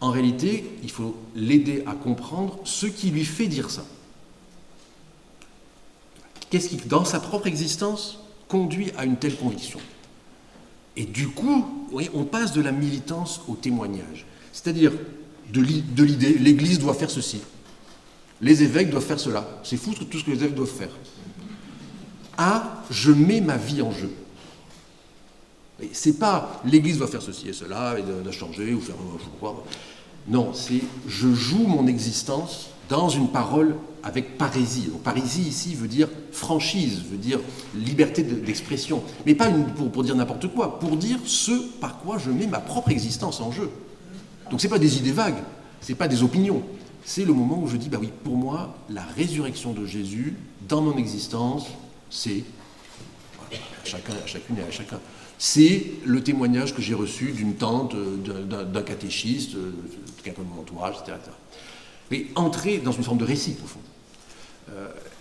en réalité, il faut l'aider à comprendre ce qui lui fait dire ça. Qu'est-ce qui, dans sa propre existence, conduit à une telle conviction? Et du coup, oui, on passe de la militance au témoignage. C'est-à-dire de l'idée, l'Église doit faire ceci, les évêques doivent faire cela. C'est fou tout ce que les évêques doivent faire. Ah, je mets ma vie en jeu. C'est pas l'Église doit faire ceci et cela, et de changer, ou faire je sais pas quoi. Non, c'est je joue mon existence dans une parole avec parésie. Donc parésie ici veut dire franchise, veut dire liberté d'expression. Mais pas pour dire n'importe quoi, pour dire ce par quoi je mets ma propre existence en jeu. Donc c'est pas des idées vagues, c'est pas des opinions. C'est le moment où je dis, bah oui, pour moi, la résurrection de Jésus, dans mon existence, c'est, voilà, à chacune et à chacun, c'est le témoignage que j'ai reçu d'une tante, d'un catéchiste, de quelqu'un de mon entourage, etc., etc. Mais entrer dans une forme de récit, au fond.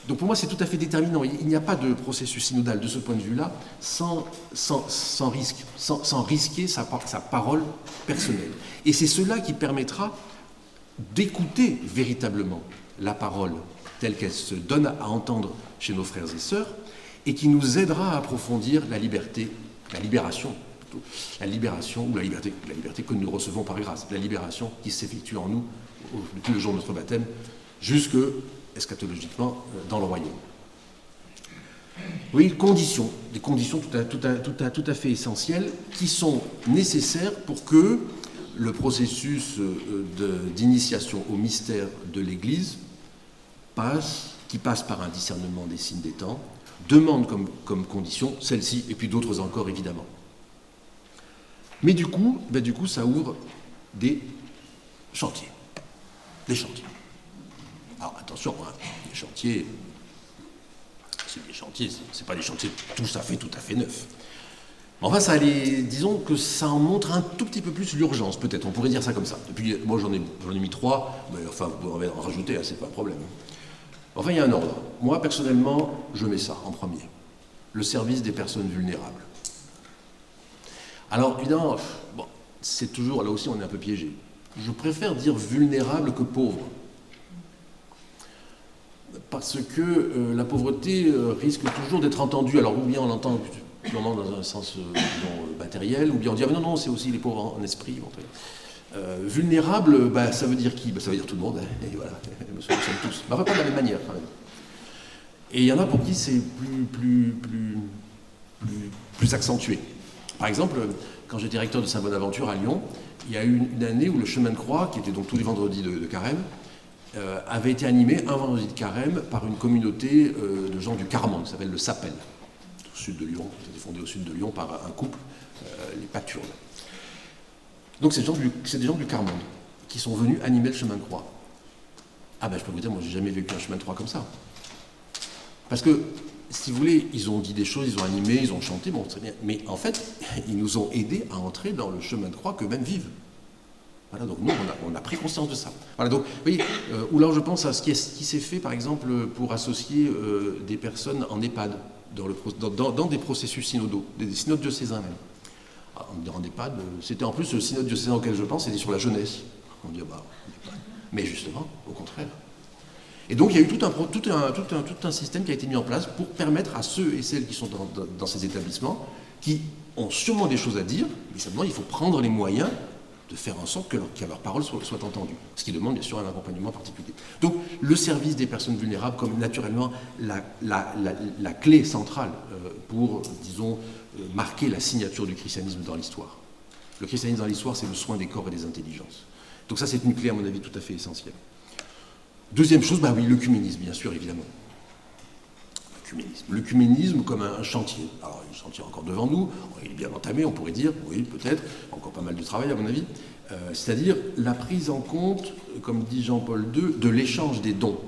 Donc pour moi, c'est tout à fait déterminant. Il n'y a pas de processus synodal de ce point de vue-là sans risquer sa parole personnelle. Et c'est cela qui permettra d'écouter véritablement la parole telle qu'elle se donne à entendre chez nos frères et sœurs et qui nous aidera à approfondir la libération ou la liberté que nous recevons par grâce, la libération qui s'effectue en nous depuis le jour de notre baptême jusque eschatologiquement dans le royaume. Oui, des conditions tout à fait essentielles qui sont nécessaires pour que le processus d'initiation au mystère de l'Église qui passe par un discernement des signes des temps, demande comme condition celle-ci et puis d'autres encore évidemment. Mais du coup, ça ouvre des chantiers. Des chantiers. Alors attention, hein, les chantiers, c'est pas des chantiers tout à fait neufs. Enfin, disons que ça en montre un tout petit peu plus l'urgence, peut-être, on pourrait dire ça comme ça. Et puis, moi j'en ai mis 3, mais enfin, vous pouvez en rajouter, hein, c'est pas un problème. Enfin, il y a un ordre. Moi, personnellement, je mets ça en premier. Le service des personnes vulnérables. Alors, évidemment, bon, c'est toujours, là aussi, on est un peu piégé. Je préfère dire vulnérable que pauvre. Parce que la pauvreté risque toujours d'être entendue. Alors, ou bien on l'entend purement dans un sens matériel, ou bien on dit ah, non, c'est aussi les pauvres en esprit. Vulnérable, ça veut dire qui? Ça veut dire tout le monde, hein, et voilà, nous sommes tous. Mais enfin, pas de la même manière, quand même. Et il y en a pour qui c'est plus accentué. Par exemple, quand j'étais directeur de Saint-Bonaventure à Lyon, il y a eu une année où le chemin de croix, qui était donc tous les vendredis de carême, avait été animé un vendredi de carême par une communauté de gens du Carmont, qui s'appelle le Sapel, au sud de Lyon, qui a été fondé au sud de Lyon par un couple, les Paturbes. Donc c'est des gens du Carmont qui sont venus animer le chemin de croix. Ah je peux vous dire, moi j'ai jamais vécu un chemin de croix comme ça. Parce que, si vous voulez, ils ont dit des choses, ils ont animé, ils ont chanté, bon très bien, mais en fait, ils nous ont aidés à entrer dans le chemin de croix qu'eux-mêmes vivent. Voilà, donc nous, on a pris conscience de ça. Voilà, donc, vous voyez, ou là je pense à ce qui s'est fait, par exemple, pour associer des personnes en EHPAD, dans des processus synodaux, des synodes diocésains même. En EHPAD, c'était en plus le synode diocésain auquel je pense, c'était sur la jeunesse. On dit, mais justement, au contraire. Et donc, il y a eu tout un système qui a été mis en place pour permettre à ceux et celles qui sont dans ces établissements, qui ont sûrement des choses à dire, mais simplement, il faut prendre les moyens de faire en sorte que leur parole soit entendue, ce qui demande bien sûr un accompagnement particulier. Donc le service des personnes vulnérables comme naturellement la clé centrale pour, disons, marquer la signature du christianisme dans l'histoire. Le christianisme dans l'histoire, c'est le soin des corps et des intelligences. Donc ça, c'est une clé, à mon avis, tout à fait essentielle. Deuxième chose, bah oui, l'œcuménisme, bien sûr, évidemment. L'œcuménisme comme un chantier. Alors, il y a un chantier encore devant nous, il est bien entamé, on pourrait dire, oui, peut-être, encore pas mal de travail, à mon avis. C'est-à-dire la prise en compte, comme dit Jean-Paul II, de l'échange des dons.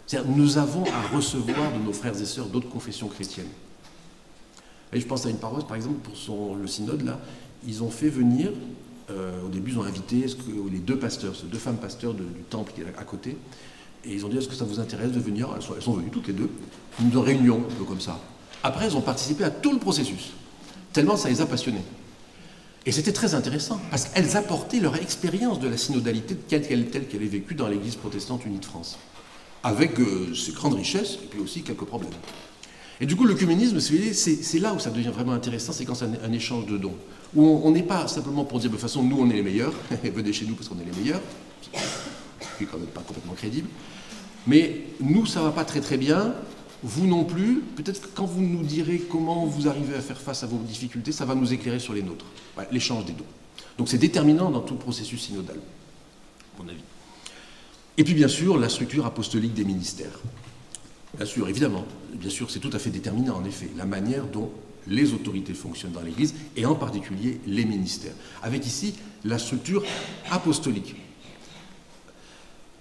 C'est-à-dire, nous avons à recevoir de nos frères et sœurs d'autres confessions chrétiennes. Et je pense à une paroisse, par exemple, pour le synode, là, ils ont fait venir, au début, ils ont invité les deux pasteurs, ces deux femmes pasteurs du temple qui est à côté, et ils ont dit, est-ce que ça vous intéresse de venir? Elles sont venues toutes les deux, une réunion, un peu comme ça. Après, elles ont participé à tout le processus, tellement ça les a passionnés. Et c'était très intéressant, parce qu'elles apportaient leur expérience de la synodalité telle qu'elle est vécue dans l'Église protestante unie de France, avec ses grandes richesses, et puis aussi quelques problèmes. Et du coup, l'œcuménisme, c'est là où ça devient vraiment intéressant, c'est quand c'est un échange de dons, où on n'est pas simplement pour dire, de toute façon, nous, on est les meilleurs, venez chez nous parce qu'on est les meilleurs, ce qui est quand même pas complètement crédible, mais nous, ça va pas très très bien, vous non plus, peut-être que quand vous nous direz comment vous arrivez à faire face à vos difficultés, ça va nous éclairer sur les nôtres. Voilà, l'échange des dons. Donc c'est déterminant dans tout le processus synodal, à mon avis. Et puis bien sûr, la structure apostolique des ministères. Bien sûr, évidemment, bien sûr, c'est tout à fait déterminant, en effet, la manière dont les autorités fonctionnent dans l'Église, et en particulier les ministères. Avec ici la structure apostolique.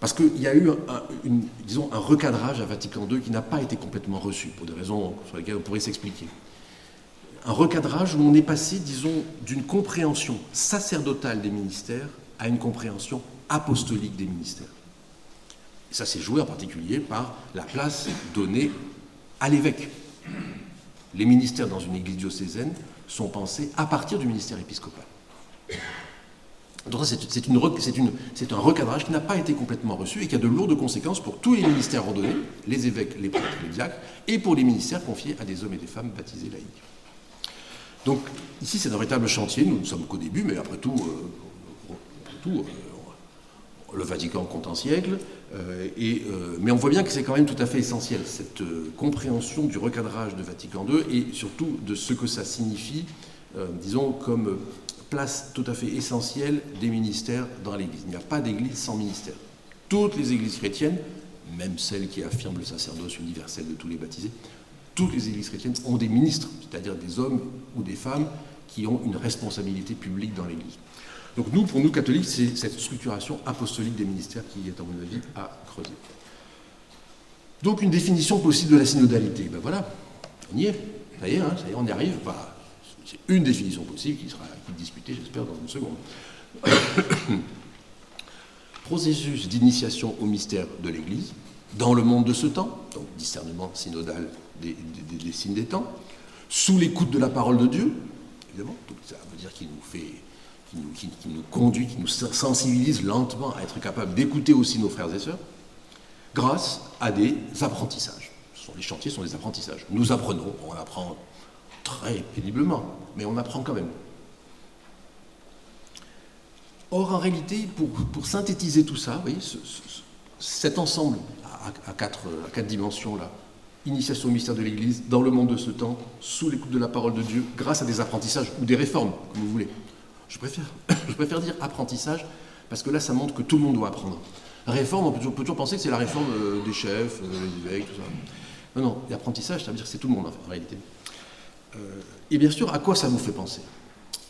Parce qu'il y a eu un recadrage à Vatican II qui n'a pas été complètement reçu, pour des raisons sur lesquelles on pourrait s'expliquer. Un recadrage où on est passé, disons, d'une compréhension sacerdotale des ministères à une compréhension apostolique des ministères. Et ça s'est joué en particulier par la place donnée à l'évêque. Les ministères dans une église diocésaine sont pensés à partir du ministère épiscopal. Donc c'est un recadrage qui n'a pas été complètement reçu et qui a de lourdes conséquences pour tous les ministères ordonnés, les évêques, les prêtres, les diacres, et pour les ministères confiés à des hommes et des femmes baptisés laïcs. Donc ici c'est un véritable chantier, nous ne sommes qu'au début, mais après tout, le Vatican compte un siècle, mais on voit bien que c'est quand même tout à fait essentiel, cette compréhension du recadrage de Vatican II et surtout de ce que ça signifie, disons, comme place tout à fait essentielle des ministères dans l'Église. Il n'y a pas d'Église sans ministère. Toutes les Églises chrétiennes, même celles qui affirment le sacerdoce universel de tous les baptisés, toutes les Églises chrétiennes ont des ministres, c'est-à-dire des hommes ou des femmes qui ont une responsabilité publique dans l'Église. Donc pour nous catholiques, c'est cette structuration apostolique des ministères qui est, à mon avis, à creuser. Donc une définition possible de la synodalité. Ben voilà, on y est. Ça y est, on y arrive. Bah, c'est une définition possible qui sera discutée, j'espère, dans une seconde. Processus d'initiation au mystère de l'Église, dans le monde de ce temps, donc discernement synodal des signes des temps, sous l'écoute de la parole de Dieu, évidemment, donc ça veut dire qu'il nous fait... Qui nous conduit, qui nous sensibilise lentement à être capable d'écouter aussi nos frères et sœurs, grâce à des apprentissages. Les chantiers sont des apprentissages. Nous apprenons, on apprend très péniblement, mais on apprend quand même. Or, en réalité, pour synthétiser tout ça, vous voyez, cet ensemble à quatre dimensions-là, initiation au mystère de l'Église, dans le monde de ce temps, sous l'écoute de la parole de Dieu, grâce à des apprentissages ou des réformes, comme vous voulez. Je préfère dire apprentissage, parce que là, ça montre que tout le monde doit apprendre. Réforme, on peut toujours penser que c'est la réforme des chefs, des évêques, tout ça. Non, l'apprentissage, ça veut dire que c'est tout le monde, en réalité. Et bien sûr, à quoi ça vous fait penser?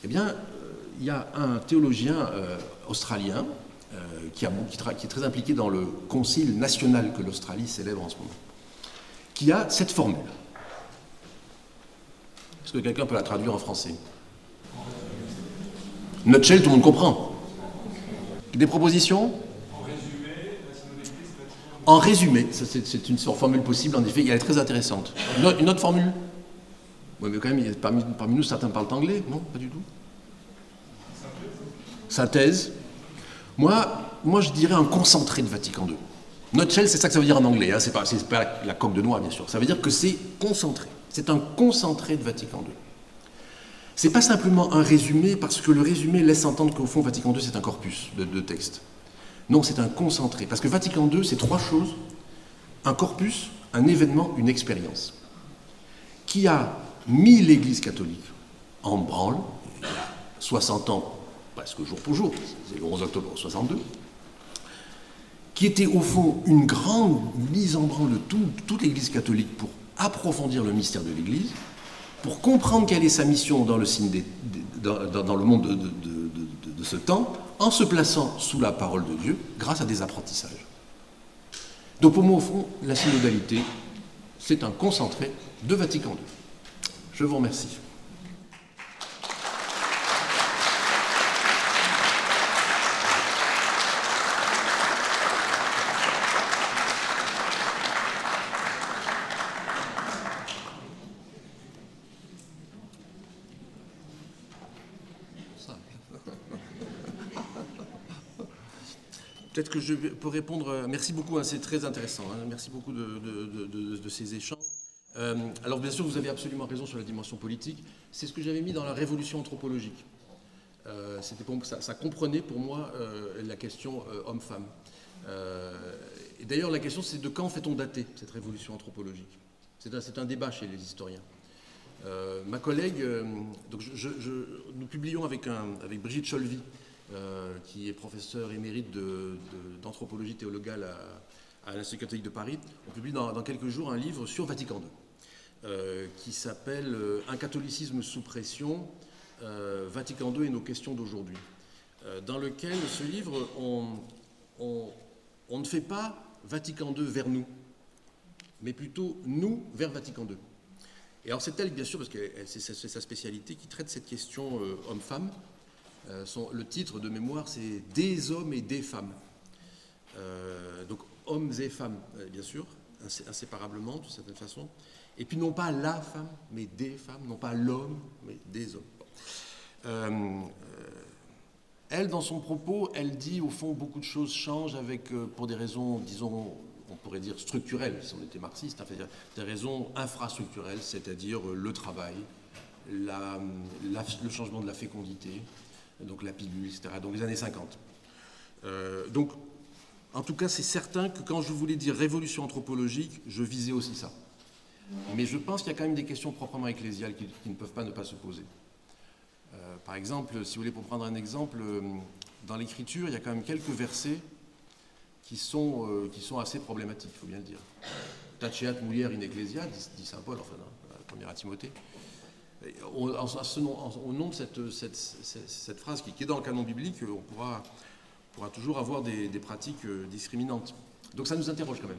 Eh bien, il y a un théologien australien qui est très impliqué dans le concile national que l'Australie célèbre en ce moment, qui a cette formule. Est-ce que quelqu'un peut la traduire en français? Nutshell, tout le monde comprend. Des propositions? En résumé, c'est une formule possible, en effet, elle est très intéressante. Une autre formule? Oui, mais quand même, parmi nous, certains parlent anglais. Non, pas du tout. Synthèse. Moi, je dirais un concentré de Vatican II. Nutshell, c'est ça que ça veut dire en anglais, hein. C'est pas la coque de noix, bien sûr. Ça veut dire que c'est concentré. C'est un concentré de Vatican II. C'est pas simplement un résumé, parce que le résumé laisse entendre qu'au fond, Vatican II, c'est un corpus de textes. Non, c'est un concentré. Parce que Vatican II, c'est 3 choses: un corpus, un événement, une expérience, qui a mis l'Église catholique en branle, il y a 60 ans, presque jour pour jour, c'est le 11 octobre 62, qui était au fond une grande mise en branle de toute l'Église catholique pour approfondir le mystère de l'Église, pour comprendre quelle est sa mission dans le, dans le monde de ce temps, en se plaçant sous la parole de Dieu, grâce à des apprentissages. Donc pour moi, au fond, la synodalité, c'est un concentré de Vatican II. Je vous remercie. Peut-être que je peux répondre. Merci beaucoup, hein, c'est très intéressant. Hein, merci beaucoup de ces échanges. Alors bien sûr, vous avez absolument raison sur la dimension politique. C'est ce que j'avais mis dans la révolution anthropologique. Ça comprenait pour moi la question homme-femme. Et d'ailleurs, la question, c'est de quand fait-on dater cette révolution anthropologique? C'est un débat chez les historiens. Ma collègue, donc nous publions avec Brigitte Cholvy, qui est professeur émérite d'anthropologie théologale à l'Institut catholique de Paris. On publie dans quelques jours un livre sur Vatican II, qui s'appelle « Un catholicisme sous pression, Vatican II et nos questions d'aujourd'hui », dans lequel, ce livre, on ne fait pas Vatican II vers nous, mais plutôt nous vers Vatican II. Et alors c'est elle, bien sûr, parce que c'est sa spécialité, qui traite cette question homme-femme. Le titre de mémoire, c'est « Des hommes et des femmes ». Donc hommes et femmes, bien sûr, inséparablement, d'une certaine façon. Et puis non pas la femme, mais des femmes, non pas l'homme, mais des hommes. Elle, dans son propos, elle dit, au fond, beaucoup de choses changent pour des raisons, disons, on pourrait dire structurelles, si on était marxiste, hein, des raisons infrastructurelles, c'est-à-dire le travail, le changement de la fécondité, donc la pilule, etc., donc les années 50. Donc, en tout cas, c'est certain que quand je voulais dire révolution anthropologique, je visais aussi ça. Mais je pense qu'il y a quand même des questions proprement ecclésiales qui ne peuvent pas ne pas se poser. Par exemple, si vous voulez, pour prendre un exemple, dans l'Écriture, il y a quand même quelques versets qui sont assez problématiques, il faut bien le dire. Taceat mulier in ecclesia, dit saint Paul, enfin, dans 1 Timothée. Au nom de cette phrase qui est dans le canon biblique, on pourra toujours avoir des pratiques discriminantes. Donc ça nous interroge quand même.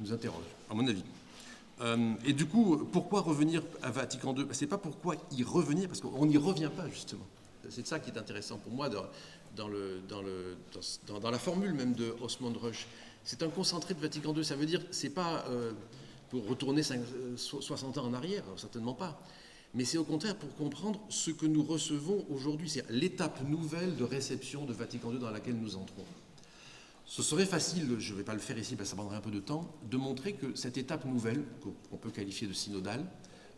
Nous interroge, à mon avis. Et du coup, pourquoi revenir à Vatican II? C'est pas pourquoi y revenir, parce qu'on n'y revient pas, justement. C'est ça qui est intéressant pour moi dans la formule même de Osmond Rush. C'est un concentré de Vatican II. Ça veut dire, c'est pas pour retourner 60 ans en arrière, certainement pas. Mais c'est au contraire pour comprendre ce que nous recevons aujourd'hui. C'est l'étape nouvelle de réception de Vatican II dans laquelle nous entrons. Ce serait facile, je ne vais pas le faire ici parce que ça prendrait un peu de temps, de montrer que cette étape nouvelle, qu'on peut qualifier de synodale,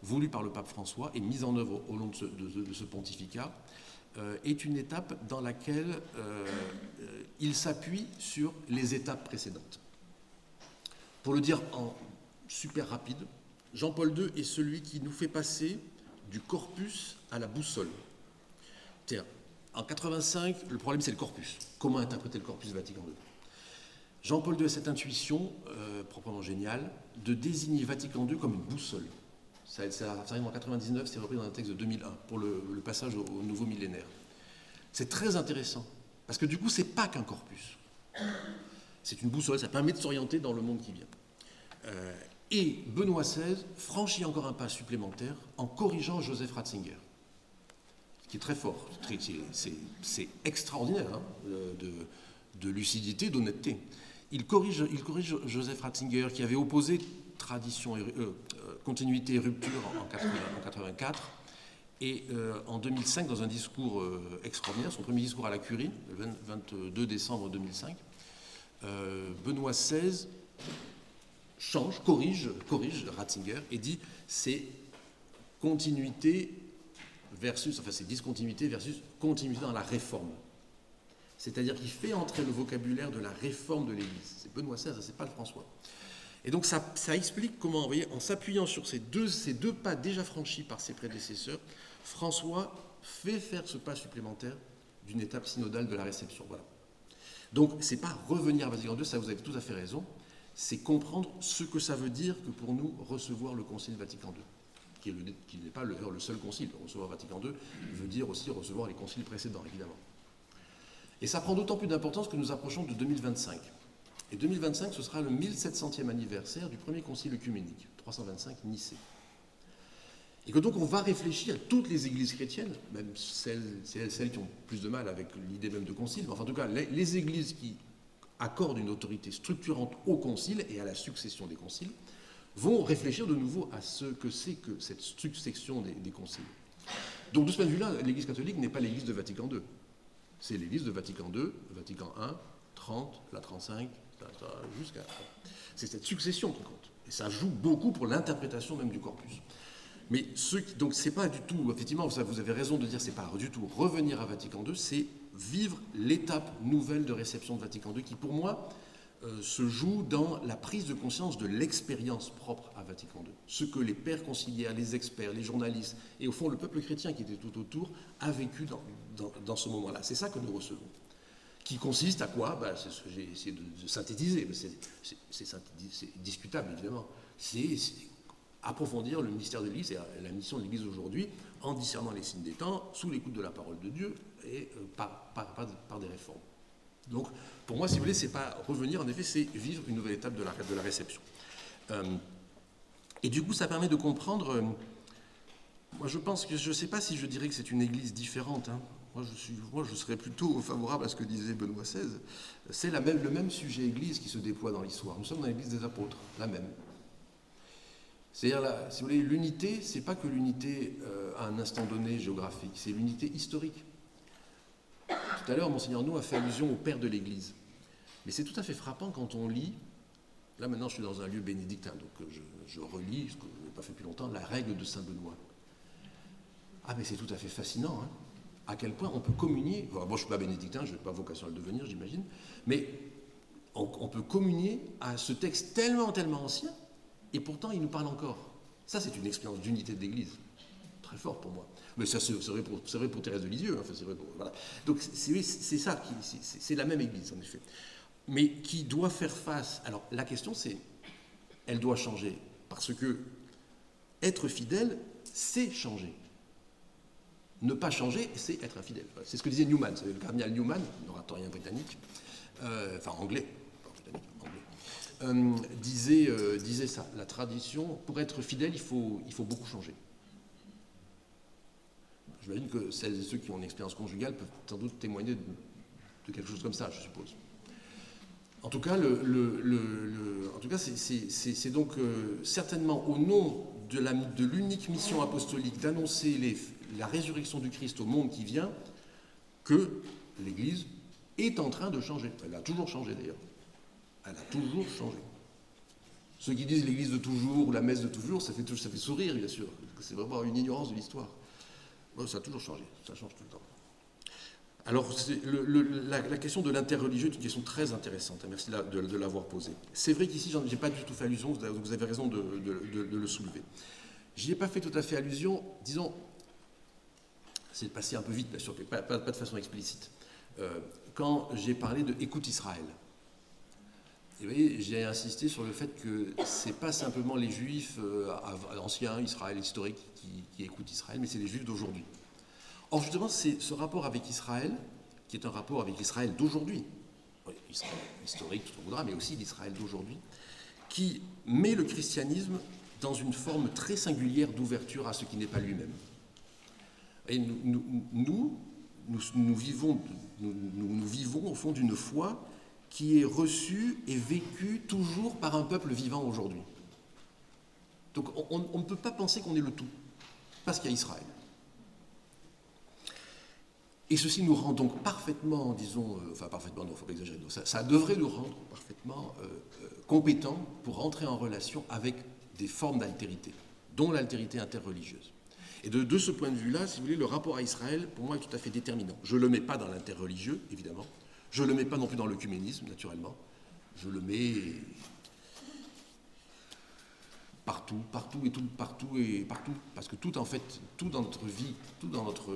voulue par le pape François et mise en œuvre au long de ce pontificat, est une étape dans laquelle il s'appuie sur les étapes précédentes. Pour le dire en super rapide, Jean-Paul II est celui qui nous fait passer du corpus à la boussole. C'est-à-dire, en 85, le problème c'est le corpus. Comment interpréter le corpus Vatican II? Jean-Paul II a cette intuition, proprement géniale, de désigner Vatican II comme une boussole. Ça arrive en 99, c'est repris dans un texte de 2001, pour le passage au nouveau millénaire. C'est très intéressant, parce que du coup, c'est pas qu'un corpus. C'est une boussole, ça permet de s'orienter dans le monde qui vient. Et Benoît XVI franchit encore un pas supplémentaire en corrigeant Joseph Ratzinger, qui est très fort. C'est extraordinaire, hein, de lucidité, d'honnêteté. Il corrige Joseph Ratzinger, qui avait opposé tradition, continuité et rupture en 1984. Et en 2005, dans un discours extraordinaire, son premier discours à la Curie, le 22 décembre 2005, Benoît XVI corrige Ratzinger et dit c'est continuité versus, enfin c'est discontinuité versus continuité dans la réforme. C'est-à-dire qu'il fait entrer le vocabulaire de la réforme de l'Église. C'est Benoît XVI, c'est pas le François. Et donc ça explique comment, vous voyez, en s'appuyant sur ces deux pas déjà franchis par ses prédécesseurs, François fait faire ce pas supplémentaire d'une étape synodale de la réception. Voilà. Donc c'est pas revenir à Vatican II, ça vous avez tout à fait raison, c'est comprendre ce que ça veut dire que pour nous recevoir le Concile Vatican II, qui n'est pas le seul concile. Recevoir Vatican II veut dire aussi recevoir les conciles précédents, évidemment. Et ça prend d'autant plus d'importance que nous approchons de 2025. Et 2025, ce sera le 1700e anniversaire du premier concile œcuménique, 325 Nicée. Et que donc on va réfléchir, toutes les églises chrétiennes, même celles qui ont plus de mal avec l'idée même de concile, mais enfin en tout cas les églises qui accordent une autorité structurante au concile et à la succession des conciles, vont réfléchir de nouveau à ce que c'est que cette succession des conciles. Donc de ce point de vue-là, l'Église catholique n'est pas l'Église de Vatican II. C'est l'Église de Vatican II, Vatican I, 30, la 35, jusqu'à... C'est cette succession qui compte. Et ça joue beaucoup pour l'interprétation même du corpus. Mais donc c'est pas du tout, effectivement, vous avez raison de dire, c'est pas du tout revenir à Vatican II, c'est vivre l'étape nouvelle de réception de Vatican II qui, pour moi, se joue dans la prise de conscience de l'expérience propre à Vatican II. Ce que les pères conciliaires, les experts, les journalistes, et au fond le peuple chrétien qui était tout autour, a vécu dans ce moment-là. C'est ça que nous recevons. Qui consiste à quoi? C'est ce que j'ai essayé de synthétiser, mais c'est discutable évidemment. C'est approfondir le mystère de l'Église et la mission de l'Église aujourd'hui en discernant les signes des temps, sous l'écoute de la parole de Dieu et par des réformes. Donc, pour moi, si vous voulez, c'est pas revenir, en effet, c'est vivre une nouvelle étape de la réception. Et du coup, ça permet de comprendre... moi, je pense que je ne sais pas si je dirais que c'est une église différente. Hein. Moi, je serais plutôt favorable à ce que disait Benoît XVI. C'est le même sujet église qui se déploie dans l'histoire. Nous sommes dans l'église des apôtres, la même. C'est-à-dire, si vous voulez, l'unité, c'est pas que l'unité à un instant donné géographique, c'est l'unité historique. Tout à l'heure, Monseigneur Nou a fait allusion au Père de l'Église. Mais c'est tout à fait frappant quand on lit, là maintenant je suis dans un lieu bénédictin, donc je relis, ce que je n'ai pas fait depuis longtemps, la règle de Saint Benoît. Ah mais c'est tout à fait fascinant, hein, à quel point on peut communier, bon, moi je ne suis pas bénédictin, je n'ai pas vocation à le devenir j'imagine, mais on peut communier à ce texte tellement ancien, et pourtant il nous parle encore. Ça c'est une expérience d'unité de l'Église. Très fort pour moi. Mais ça, c'est vrai pour Thérèse de Lisieux. Enfin, c'est vrai pour, voilà. Donc, c'est ça, c'est la même Église, en effet. Mais qui doit faire face... Alors, la question, c'est... Elle doit changer. Parce que être fidèle, c'est changer. Ne pas changer, c'est être infidèle. C'est ce que disait Newman. Le cardinal Newman, un oratorien britannique, anglais, pas britannique, anglais, disait ça. La tradition, pour être fidèle, il faut beaucoup changer. J'imagine que celles et ceux qui ont une expérience conjugale peuvent sans doute témoigner de quelque chose comme ça, je suppose. En tout cas, c'est donc certainement au nom de l'unique mission apostolique d'annoncer la résurrection du Christ au monde qui vient que l'Église est en train de changer. Elle a toujours changé d'ailleurs. Elle a toujours changé. Ceux qui disent l'Église de toujours ou la messe de toujours, ça fait sourire, bien sûr. C'est vraiment une ignorance de l'histoire. Bon, ça a toujours changé, ça change tout le temps. Alors, la question de l'interreligieux est une question très intéressante, merci de l'avoir posée. C'est vrai qu'ici, je n'ai pas du tout fait allusion, vous avez raison de le soulever. Je n'y ai pas fait tout à fait allusion, disons, c'est passé un peu vite, bien sûr, pas de façon explicite. Quand j'ai parlé de « Écoute Israël », et vous voyez, j'ai insisté sur le fait que ce n'est pas simplement les Juifs anciens, Israël historique, qui écoutent Israël, mais c'est les Juifs d'aujourd'hui. Or, justement, c'est ce rapport avec Israël, qui est un rapport avec l'Israël d'aujourd'hui, Israël historique, tout ce qu'on voudra, mais aussi l'Israël d'aujourd'hui, qui met le christianisme dans une forme très singulière d'ouverture à ce qui n'est pas lui-même. Et nous vivons au fond d'une foi qui est reçu et vécu toujours par un peuple vivant aujourd'hui. Donc on ne peut pas penser qu'on est le tout, parce qu'il y a Israël. Et ceci nous rend donc parfaitement, disons, parfaitement, non, il ne faut pas exagérer, ça devrait nous rendre parfaitement compétents pour entrer en relation avec des formes d'altérité, dont l'altérité interreligieuse. Et de ce point de vue-là, si vous voulez, le rapport à Israël, pour moi, est tout à fait déterminant. Je ne le mets pas dans l'interreligieux, évidemment. Je ne le mets pas non plus dans l'œcuménisme, naturellement. Je le mets partout, parce que tout, en fait, tout dans notre vie, tout dans notre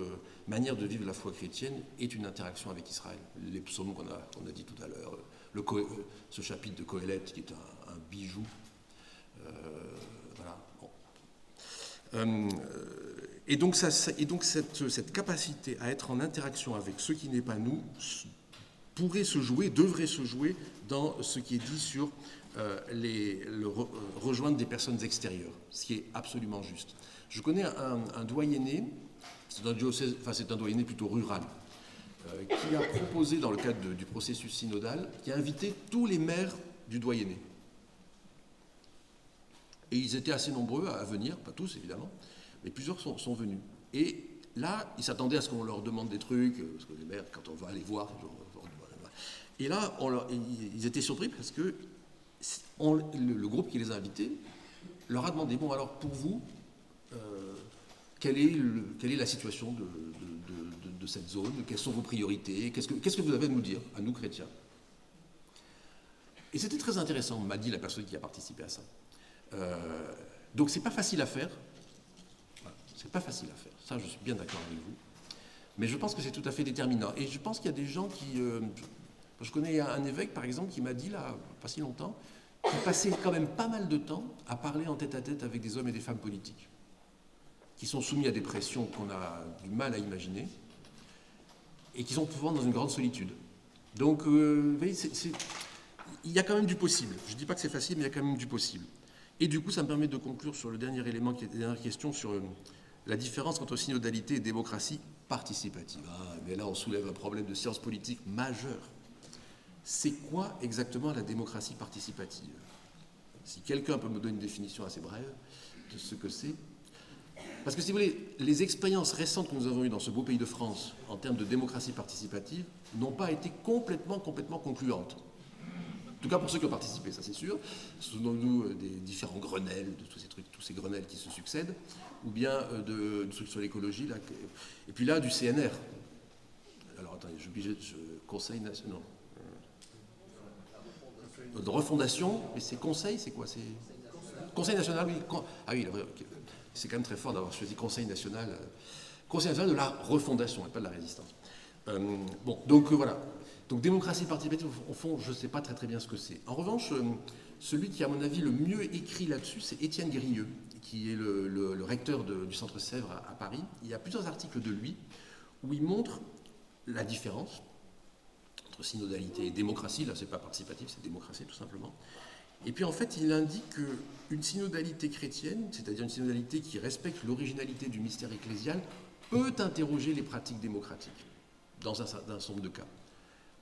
manière de vivre la foi chrétienne est une interaction avec Israël. Les psaumes qu'on a dit tout à l'heure, ce chapitre de Coëlette qui est un bijou, voilà. Bon. Et donc cette capacité à être en interaction avec ce qui n'est pas nous pourrait se jouer, devrait se jouer dans ce qui est dit sur rejoindre des personnes extérieures, ce qui est absolument juste. Je connais un doyenné, c'est un doyenné plutôt rural, qui a proposé dans le cadre du processus synodal, qui a invité tous les maires du doyenné. Et ils étaient assez nombreux à venir, pas tous évidemment, mais plusieurs sont venus. Et là, ils s'attendaient à ce qu'on leur demande des trucs, parce que les maires, quand on va les voir, et là, ils étaient surpris parce que le groupe qui les a invités leur a demandé, bon alors pour vous, quelle est la situation de cette zone, quelles sont vos priorités, qu'est-ce que vous avez à nous dire, à nous chrétiens. Et c'était très intéressant, m'a dit la personne qui a participé à ça. Donc c'est pas facile à faire, voilà, c'est pas facile à faire, ça je suis bien d'accord avec vous, mais je pense que c'est tout à fait déterminant. Et je pense qu'il y a des gens qui... je connais un évêque par exemple qui m'a dit là, pas si longtemps, qu'il passait quand même pas mal de temps à parler en tête-à-tête avec des hommes et des femmes politiques, qui sont soumis à des pressions qu'on a du mal à imaginer, et qui sont souvent dans une grande solitude. Donc vous voyez, il y a quand même du possible. Je ne dis pas que c'est facile, mais il y a quand même du possible. Et du coup, ça me permet de conclure sur le dernier élément, qui est la dernière question, sur la différence entre synodalité et démocratie participative. Ah, mais là, on soulève un problème de science politique majeur. C'est quoi exactement la démocratie participative? Si quelqu'un peut me donner une définition assez brève de ce que c'est. Parce que si vous voulez, les expériences récentes que nous avons eues dans ce beau pays de France en termes de démocratie participative n'ont pas été complètement concluantes. En tout cas pour ceux qui ont participé, ça c'est sûr. Souvenons-nous des différents Grenelles, de tous ces trucs, tous ces Grenelles qui se succèdent, ou bien de trucs sur l'écologie, là, et puis là du CNR. Alors attendez, Conseil national, de refondation, et c'est Conseil, c'est quoi? C'est Conseil national, oui. Ah oui, c'est quand même très fort d'avoir choisi Conseil national. Conseil national de la refondation, et pas de la résistance. Bon, donc voilà. Donc démocratie participative, au fond, je ne sais pas très bien ce que c'est. En revanche, celui qui, à mon avis, le mieux écrit là-dessus, c'est Étienne Grilleux, qui est le recteur du Centre Sèvres à Paris. Il y a plusieurs articles de lui où il montre la différence entre synodalité et démocratie. Là, c'est pas participatif, c'est démocratie, tout simplement. Et puis, en fait, il indique qu'une synodalité chrétienne, c'est-à-dire une synodalité qui respecte l'originalité du mystère ecclésial, peut interroger les pratiques démocratiques dans un certain nombre de cas.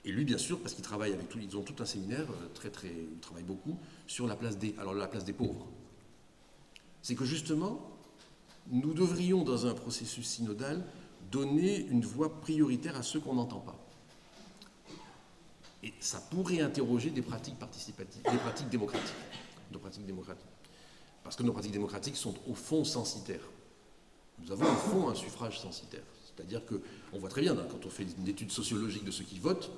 Et lui, bien sûr, parce qu'il travaille avec ils ont tout un séminaire, ils travaillent beaucoup, sur la place des pauvres. C'est que justement, nous devrions, dans un processus synodal, donner une voix prioritaire à ceux qu'on n'entend pas. Et ça pourrait interroger des pratiques participatives, des pratiques démocratiques. Parce que nos pratiques démocratiques sont au fond censitaires. Nous avons au fond un suffrage censitaire. C'est-à-dire qu'on voit très bien, quand on fait une étude sociologique de ceux qui votent,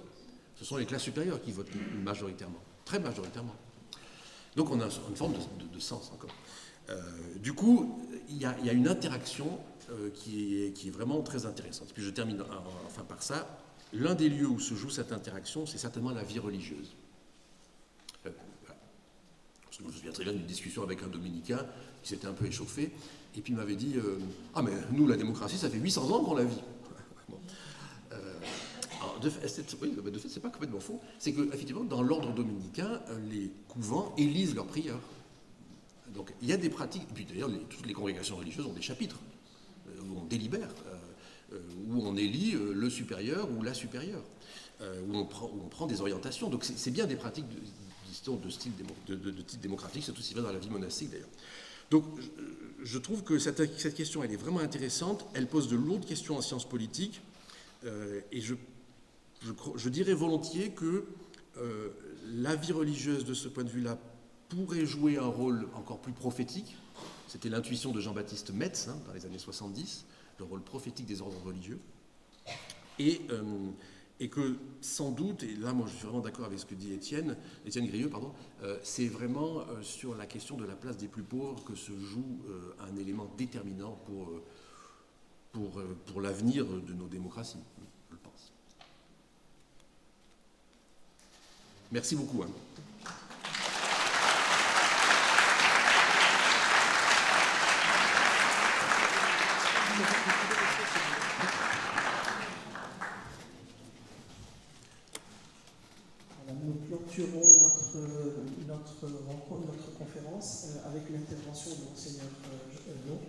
ce sont les classes supérieures qui votent majoritairement, très majoritairement. Donc on a une forme de sens encore. Du coup, il y a une interaction qui est vraiment très intéressante. Puis je termine enfin par ça. L'un des lieux où se joue cette interaction, c'est certainement la vie religieuse. Voilà. Parce que je me souviens très bien d'une discussion avec un dominicain qui s'était un peu échauffé, et puis il m'avait dit « Ah mais nous, la démocratie, ça fait 800 ans qu'on la vit. » Bon. Alors, de fait, c'est pas complètement faux. C'est qu'effectivement, dans l'ordre dominicain, les couvents élisent leurs prieurs. Donc il y a des pratiques, et puis d'ailleurs, toutes les congrégations religieuses ont des chapitres, où on délibère, où on élit le supérieur ou la supérieure, où on prend des orientations. Donc c'est bien des pratiques de type démocratique, c'est aussi vrai dans la vie monastique d'ailleurs. Donc je trouve que cette question, elle est vraiment intéressante, elle pose de lourdes questions en sciences politiques, et je dirais volontiers que la vie religieuse, de ce point de vue-là, pourrait jouer un rôle encore plus prophétique, C'était l'intuition de Jean-Baptiste Metz, dans les années 70, le rôle prophétique des ordres religieux. Et que sans doute, et là moi je suis vraiment d'accord avec ce que dit Étienne Grieux, c'est vraiment sur la question de la place des plus pauvres que se joue un élément déterminant pour l'avenir de nos démocraties, je le pense. Merci beaucoup. Nous clôturons notre rencontre, notre conférence avec l'intervention de Monseigneur Long.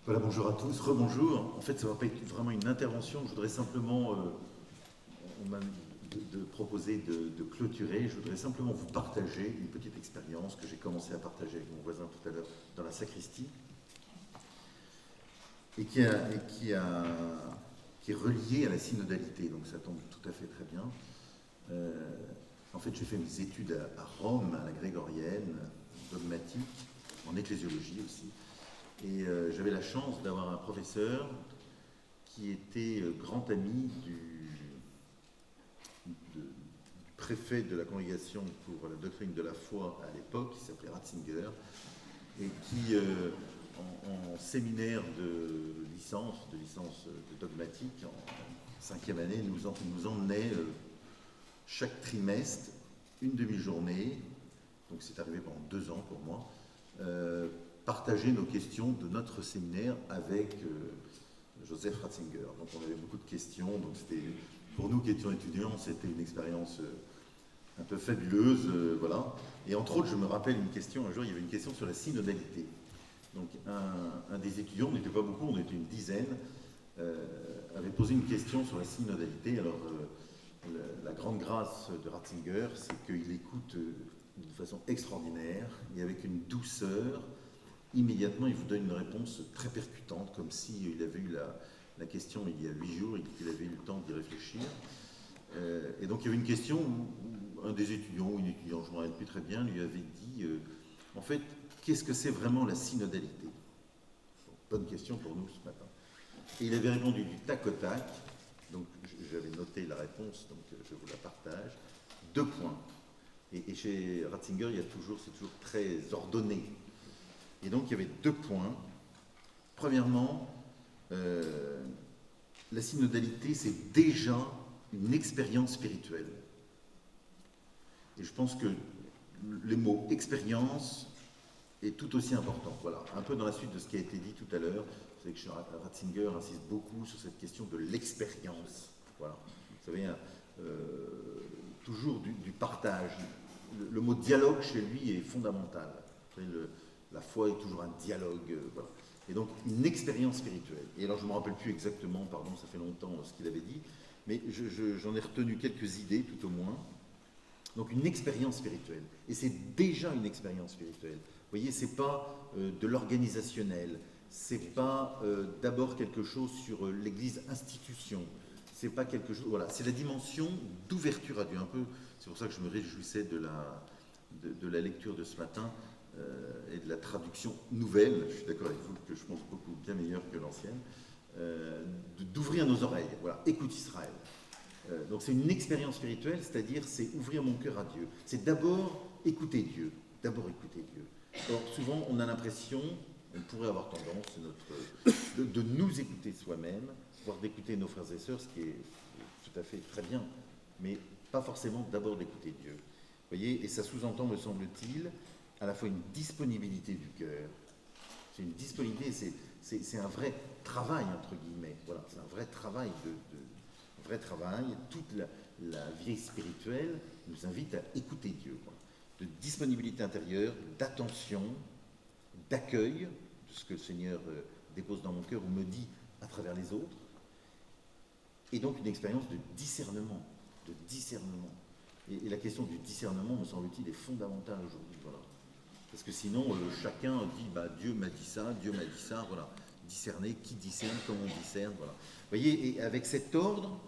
Voilà, bonjour à tous, rebonjour. En fait, ça ne va pas être vraiment une intervention, je voudrais simplement, on m'a proposé de clôturer, je voudrais simplement vous partager une petite expérience que j'ai commencé à partager avec mon voisin tout à l'heure dans la sacristie, et qui est reliée à la synodalité, donc ça tombe tout à fait très bien. En fait, j'ai fait mes études à Rome, à la grégorienne, dogmatique, en ecclésiologie aussi. Et j'avais la chance d'avoir un professeur qui était grand ami du préfet de la congrégation pour la doctrine de la foi à l'époque, qui s'appelait Ratzinger, et qui, en séminaire de licence de dogmatique, en 5e année, nous emmenait chaque trimestre une demi-journée, donc c'est arrivé pendant 2 ans pour moi, partager nos questions de notre séminaire avec Joseph Ratzinger. Donc on avait beaucoup de questions, donc c'était, pour nous qui étions étudiants, c'était une expérience un peu fabuleuse, voilà. Et entre autres, je me rappelle une question, un jour il y avait une question sur la synodalité. Donc un des étudiants, on n'était pas beaucoup, on était une dizaine, avait posé une question sur la synodalité. Alors la grande grâce de Ratzinger, c'est qu'il écoute d'une façon extraordinaire et avec une douceur. Immédiatement, il vous donne une réponse très percutante, comme s'il avait eu la question il y a 8 jours et qu'il avait eu le temps d'y réfléchir. Et donc, il y avait une question où un des étudiants, ou une étudiante, je ne me rappelle plus très bien, lui avait dit en fait, qu'est-ce que c'est vraiment la synodalité? Bonne question pour nous ce matin. Et il avait répondu du tac au tac, donc j'avais noté la réponse, donc je vous la partage. 2 points. Et chez Ratzinger, c'est toujours très ordonné. Et donc, il y avait 2 points. Premièrement, la synodalité, c'est déjà une expérience spirituelle. Et je pense que le mot « expérience » est tout aussi important. Voilà, un peu dans la suite de ce qui a été dit tout à l'heure, c'est que Ratzinger insiste beaucoup sur cette question de l'expérience. Voilà. Vous savez, toujours du partage. Le mot « dialogue » chez lui est fondamental. Vous savez, la foi est toujours un dialogue, voilà. Et donc une expérience spirituelle. Et alors je ne me rappelle plus exactement, pardon, ça fait longtemps ce qu'il avait dit, mais j'en ai retenu quelques idées tout au moins. Donc une expérience spirituelle. Et c'est déjà une expérience spirituelle. Vous voyez, c'est pas de l'organisationnel, c'est pas d'abord quelque chose sur l'Église institution, c'est pas quelque chose, voilà, c'est la dimension d'ouverture à Dieu. Un peu, c'est pour ça que je me réjouissais de la lecture de ce matin. Et de la traduction nouvelle, je suis d'accord avec vous, que je pense beaucoup bien meilleure que l'ancienne, d'ouvrir nos oreilles. Voilà, écoute Israël. Donc c'est une expérience spirituelle, c'est-à-dire c'est ouvrir mon cœur à Dieu. C'est d'abord écouter Dieu. D'abord écouter Dieu. Alors souvent on a l'impression, on pourrait avoir tendance, de nous écouter soi-même, voire d'écouter nos frères et sœurs, ce qui est tout à fait très bien, mais pas forcément d'abord d'écouter Dieu. Vous voyez, et ça sous-entend, me semble-t-il, à la fois une disponibilité du cœur. C'est une disponibilité, c'est un vrai travail, entre guillemets. Voilà, c'est un vrai travail, vrai travail. Toute la vie spirituelle nous invite à écouter Dieu. Voilà. De disponibilité intérieure, d'attention, d'accueil de ce que le Seigneur dépose dans mon cœur ou me dit à travers les autres. Et donc une expérience de discernement. Et la question du discernement, me semble-t-il, est fondamentale aujourd'hui. Voilà. Parce que sinon, chacun dit Dieu m'a dit ça, voilà. Discerner, qui discerne, comment on discerne, voilà. Vous voyez, et avec cet ordre,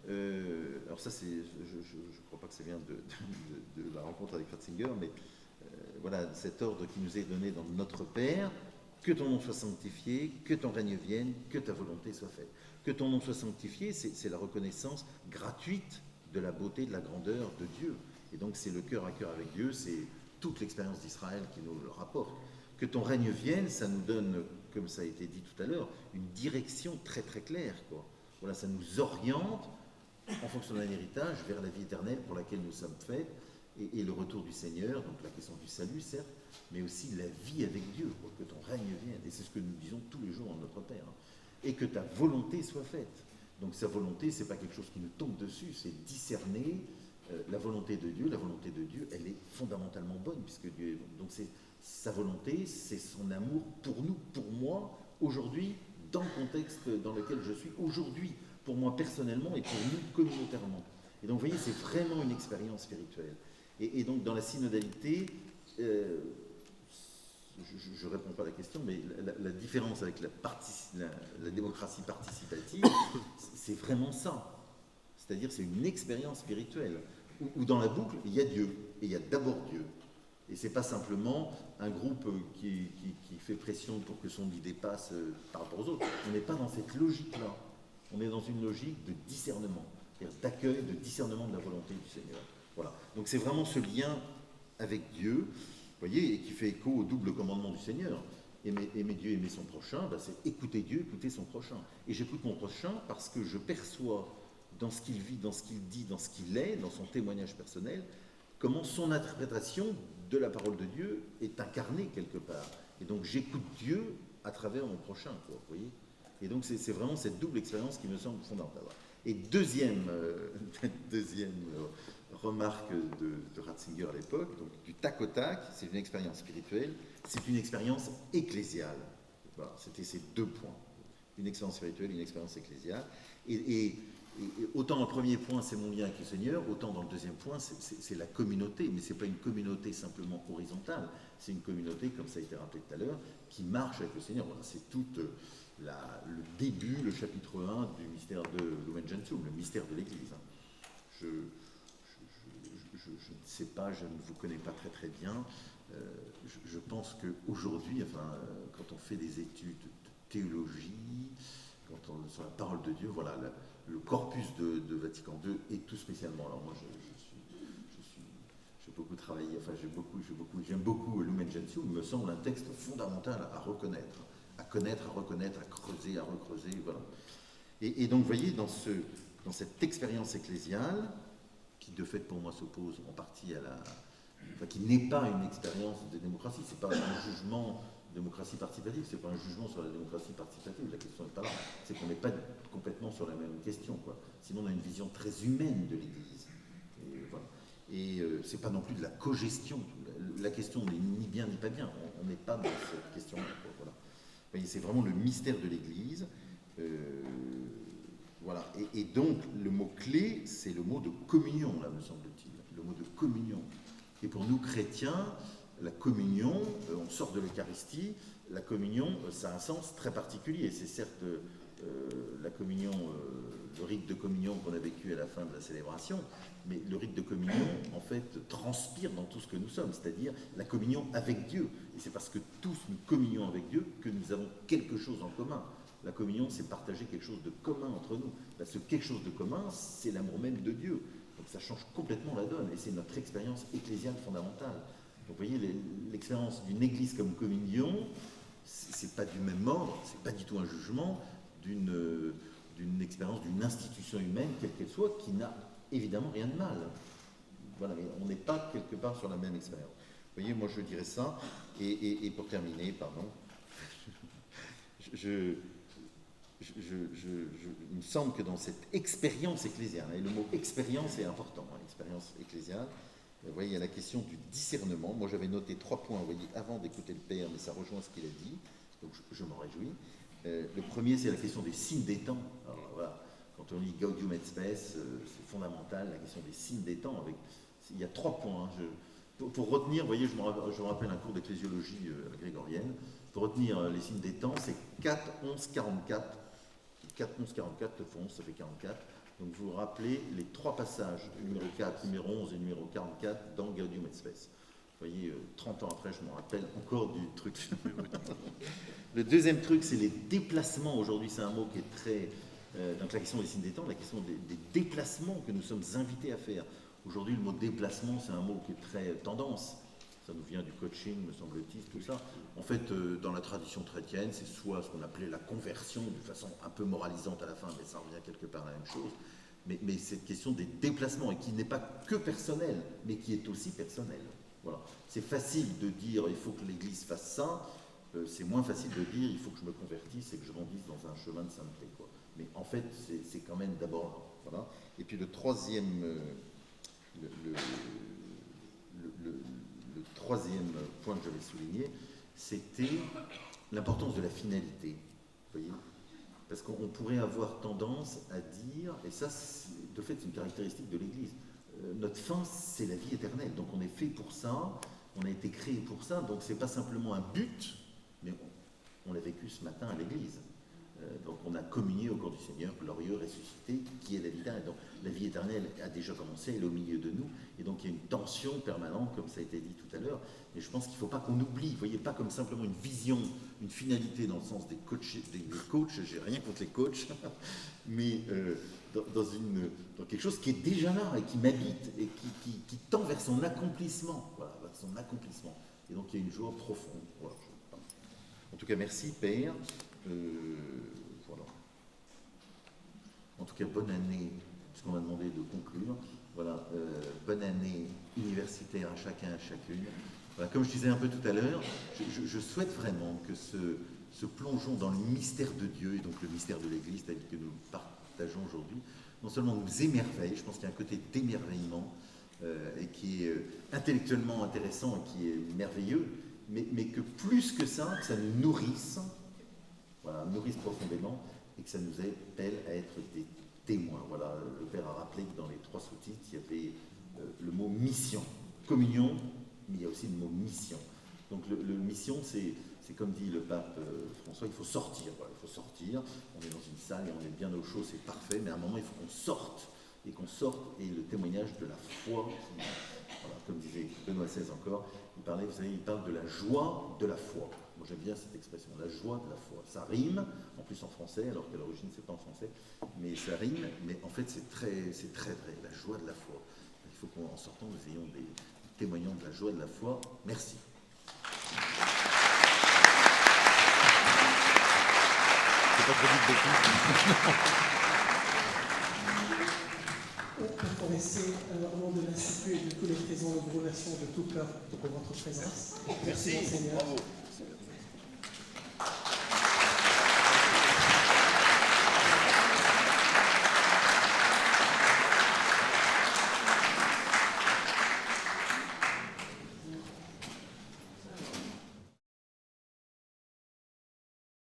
alors ça, je ne crois pas que ça vient de la rencontre avec Ratzinger, mais voilà, cet ordre qui nous est donné dans notre Père, que ton nom soit sanctifié, que ton règne vienne, que ta volonté soit faite. Que ton nom soit sanctifié, c'est la reconnaissance gratuite de la beauté, de la grandeur de Dieu. Et donc c'est le cœur à cœur avec Dieu, c'est toute l'expérience d'Israël qui nous le rapporte. Que ton règne vienne, ça nous donne, comme ça a été dit tout à l'heure, une direction très très claire, quoi. Voilà, ça nous oriente en fonction d'un héritage vers la vie éternelle pour laquelle nous sommes faits et le retour du Seigneur, donc la question du salut certes, mais aussi la vie avec Dieu, quoi, que ton règne vienne. Et c'est ce que nous disons tous les jours en notre Père. Et que ta volonté soit faite. Donc sa volonté, ce n'est pas quelque chose qui nous tombe dessus, c'est discerner la volonté de Dieu. La volonté de Dieu, elle est fondamentalement bonne, puisque Dieu est bon. Donc c'est sa volonté, c'est son amour pour nous, pour moi, aujourd'hui, dans le contexte dans lequel je suis aujourd'hui, pour moi personnellement et pour nous communautairement. Et donc vous voyez, c'est vraiment une expérience spirituelle. Et donc dans la synodalité, je ne réponds pas à la question, mais la différence avec la démocratie participative, c'est vraiment ça. C'est-à-dire c'est une expérience spirituelle, où dans la boucle, il y a Dieu, et il y a d'abord Dieu. Et ce n'est pas simplement un groupe qui fait pression pour que son idée passe par rapport aux autres. On n'est pas dans cette logique-là. On est dans une logique de discernement, c'est-à-dire d'accueil, de discernement de la volonté du Seigneur. Voilà. Donc c'est vraiment ce lien avec Dieu, vous voyez, et qui fait écho au double commandement du Seigneur. Aimer Dieu, aimer son prochain, c'est écouter Dieu, écouter son prochain. Et j'écoute mon prochain parce que je perçois dans ce qu'il vit, dans ce qu'il dit, dans ce qu'il est, dans son témoignage personnel, comment son interprétation de la parole de Dieu est incarnée quelque part. Et donc j'écoute Dieu à travers mon prochain, quoi, vous voyez. Et donc c'est vraiment cette double expérience qui me semble fondamentale. Et deuxième remarque de Ratzinger à l'époque, donc du tac au tac, c'est une expérience spirituelle, c'est une expérience ecclésiale. Voilà, c'était ces deux points. Une expérience spirituelle, une expérience ecclésiale. Et autant le premier point, c'est mon lien avec le Seigneur, autant dans le deuxième point, c'est la communauté. Mais ce n'est pas une communauté simplement horizontale, c'est une communauté, comme ça a été rappelé tout à l'heure, qui marche avec le Seigneur. Voilà, c'est tout le début, le chapitre 1 du mystère de Lumen Gentium, le mystère de l'Église. Je ne sais pas, je ne vous connais pas très très bien. Je pense qu'aujourd'hui, quand on fait des études de théologie, sur la parole de Dieu, voilà, le corpus de Vatican II, et tout spécialement, alors moi j'ai beaucoup travaillé, j'aime beaucoup Lumen Gentium, il me semble un texte fondamental à reconnaître, à connaître, à reconnaître, à creuser, à recreuser, voilà. Et donc, vous voyez, dans cette expérience ecclésiale, qui de fait pour moi s'oppose en partie qui n'est pas une expérience de démocratie, c'est pas un jugement démocratie participative, c'est pas un jugement sur la démocratie participative, la question n'est pas là, c'est qu'on n'est pas complètement sur la même question, quoi. Sinon on a une vision très humaine de l'Église. Et voilà. Et c'est pas non plus de la cogestion, la question n'est ni bien ni pas bien, on n'est pas dans cette question-là, quoi. Voilà. Vous voyez, c'est vraiment le mystère de l'Église. Voilà. Et donc, le mot-clé, c'est le mot de communion, là, me semble-t-il. Le mot de communion. Et pour nous, chrétiens, la communion, on sort de l'Eucharistie, la communion, ça a un sens très particulier. C'est certes la communion, le rite de communion qu'on a vécu à la fin de la célébration, mais le rite de communion, en fait, transpire dans tout ce que nous sommes, c'est-à-dire la communion avec Dieu. Et c'est parce que tous nous communions avec Dieu que nous avons quelque chose en commun. La communion, c'est partager quelque chose de commun entre nous. Parce que quelque chose de commun, c'est l'amour même de Dieu. Donc ça change complètement la donne. Et c'est notre expérience ecclésiale fondamentale. Donc vous voyez, l'expérience d'une église comme communion, c'est pas du même ordre, c'est pas du tout un jugement d'une expérience, d'une institution humaine, quelle qu'elle soit, qui n'a évidemment rien de mal. Voilà, mais on n'est pas quelque part sur la même expérience. Vous voyez, moi je dirais ça. Et pour terminer, pardon, il me semble que dans cette expérience ecclésiale, et le mot expérience est important, l'expérience ecclésiale, vous voyez, il y a la question du discernement. Moi, j'avais noté 3 points, vous voyez, avant d'écouter le Père, mais ça rejoint ce qu'il a dit, donc je m'en réjouis. Le premier, c'est la question des signes des temps. Alors, voilà, quand on lit Gaudium et Spes, c'est fondamental, la question des signes des temps. Il y a 3 points. Pour retenir, vous voyez, je me rappelle un cours d'ecclésiologie grégorienne. Pour retenir les signes des temps, c'est 4, 11, 44. 4, 11, 44, le fond, ça fait 44. Donc vous vous rappelez les 3 passages, numéro 4, numéro 11 et numéro 44, dans Gaudium et Spes. Vous voyez, 30 ans après, je me rappelle encore du truc. Le deuxième truc, c'est les déplacements. Aujourd'hui, c'est un mot qui est très... donc la question des signes des temps, la question des déplacements que nous sommes invités à faire. Aujourd'hui, le mot déplacement, c'est un mot qui est très tendance. Ça nous vient du coaching, me semble-t-il, tout ça. En fait, dans la tradition chrétienne, c'est soit ce qu'on appelait la conversion, de façon un peu moralisante à la fin, mais ça revient quelque part à la même chose. Mais cette question des déplacements, et qui n'est pas que personnel, mais qui est aussi personnel. Voilà. C'est facile de dire il faut que l'Église fasse ça, c'est moins facile de dire il faut que je me convertisse et que je grandisse dans un chemin de sainteté, quoi. Mais en fait, c'est quand même d'abord... Voilà. Et puis le troisième... Le troisième point que j'avais souligné, c'était l'importance de la finalité. Vous voyez ? Parce qu'on pourrait avoir tendance à dire, et ça, de fait, c'est une caractéristique de l'Église, notre fin, c'est la vie éternelle. Donc on est fait pour ça, on a été créé pour ça, donc c'est pas simplement un but, mais on l'a vécu ce matin à l'Église. Donc on a communié au corps du Seigneur, glorieux, ressuscité, qui est la vie éternelle. Donc la vie éternelle a déjà commencé, elle est au milieu de nous, et donc il y a une tension permanente, comme ça a été dit tout à l'heure, et je pense qu'il ne faut pas qu'on oublie, vous voyez, pas comme simplement une vision, une finalité dans le sens des coachs, j'ai rien contre les coachs, mais dans quelque chose qui est déjà là, et qui m'habite, et qui tend vers son accomplissement, voilà, vers son accomplissement. Et donc il y a une joie profonde. Voilà. En tout cas, merci Père. Voilà. En tout cas, bonne année, puisqu'on m'a demandé de conclure. Voilà, bonne année universitaire à chacun, à chacune. Voilà, comme je disais un peu tout à l'heure, je souhaite vraiment que ce plongeon dans le mystère de Dieu, et donc le mystère de l'Église, tel que nous partageons aujourd'hui, non seulement nous émerveille, je pense qu'il y a un côté d'émerveillement, et qui est intellectuellement intéressant et qui est merveilleux, mais que plus que ça, que ça nous nourrisse, voilà, nourrisse profondément, et que ça nous appelle à être des témoins. Voilà, le Père a rappelé que dans les 3 sous-titres, il y avait le mot mission, communion, mais il y a aussi le mot mission. Donc le mission, c'est comme dit le pape François, il faut sortir. Voilà, il faut sortir, on est dans une salle et on est bien au chaud, c'est parfait, mais à un moment, il faut qu'on sorte. Et qu'on sorte, et le témoignage de la foi, voilà, comme disait Benoît XVI encore, il parle de la joie de la foi. Moi j'aime bien cette expression, la joie de la foi. Ça rime, en plus en français, alors qu'à l'origine c'est pas en français, mais ça rime, mais en fait c'est très vrai, la joie de la foi. Il faut qu'en sortant, nous ayons des témoignants de la joie de la foi. Merci. C'est pas trop vite beaucoup. Pour rester au nom de l'Institut et de tous les présents, nous vous remercions de tout cœur pour votre présence. Merci. Seigneur. Bravo.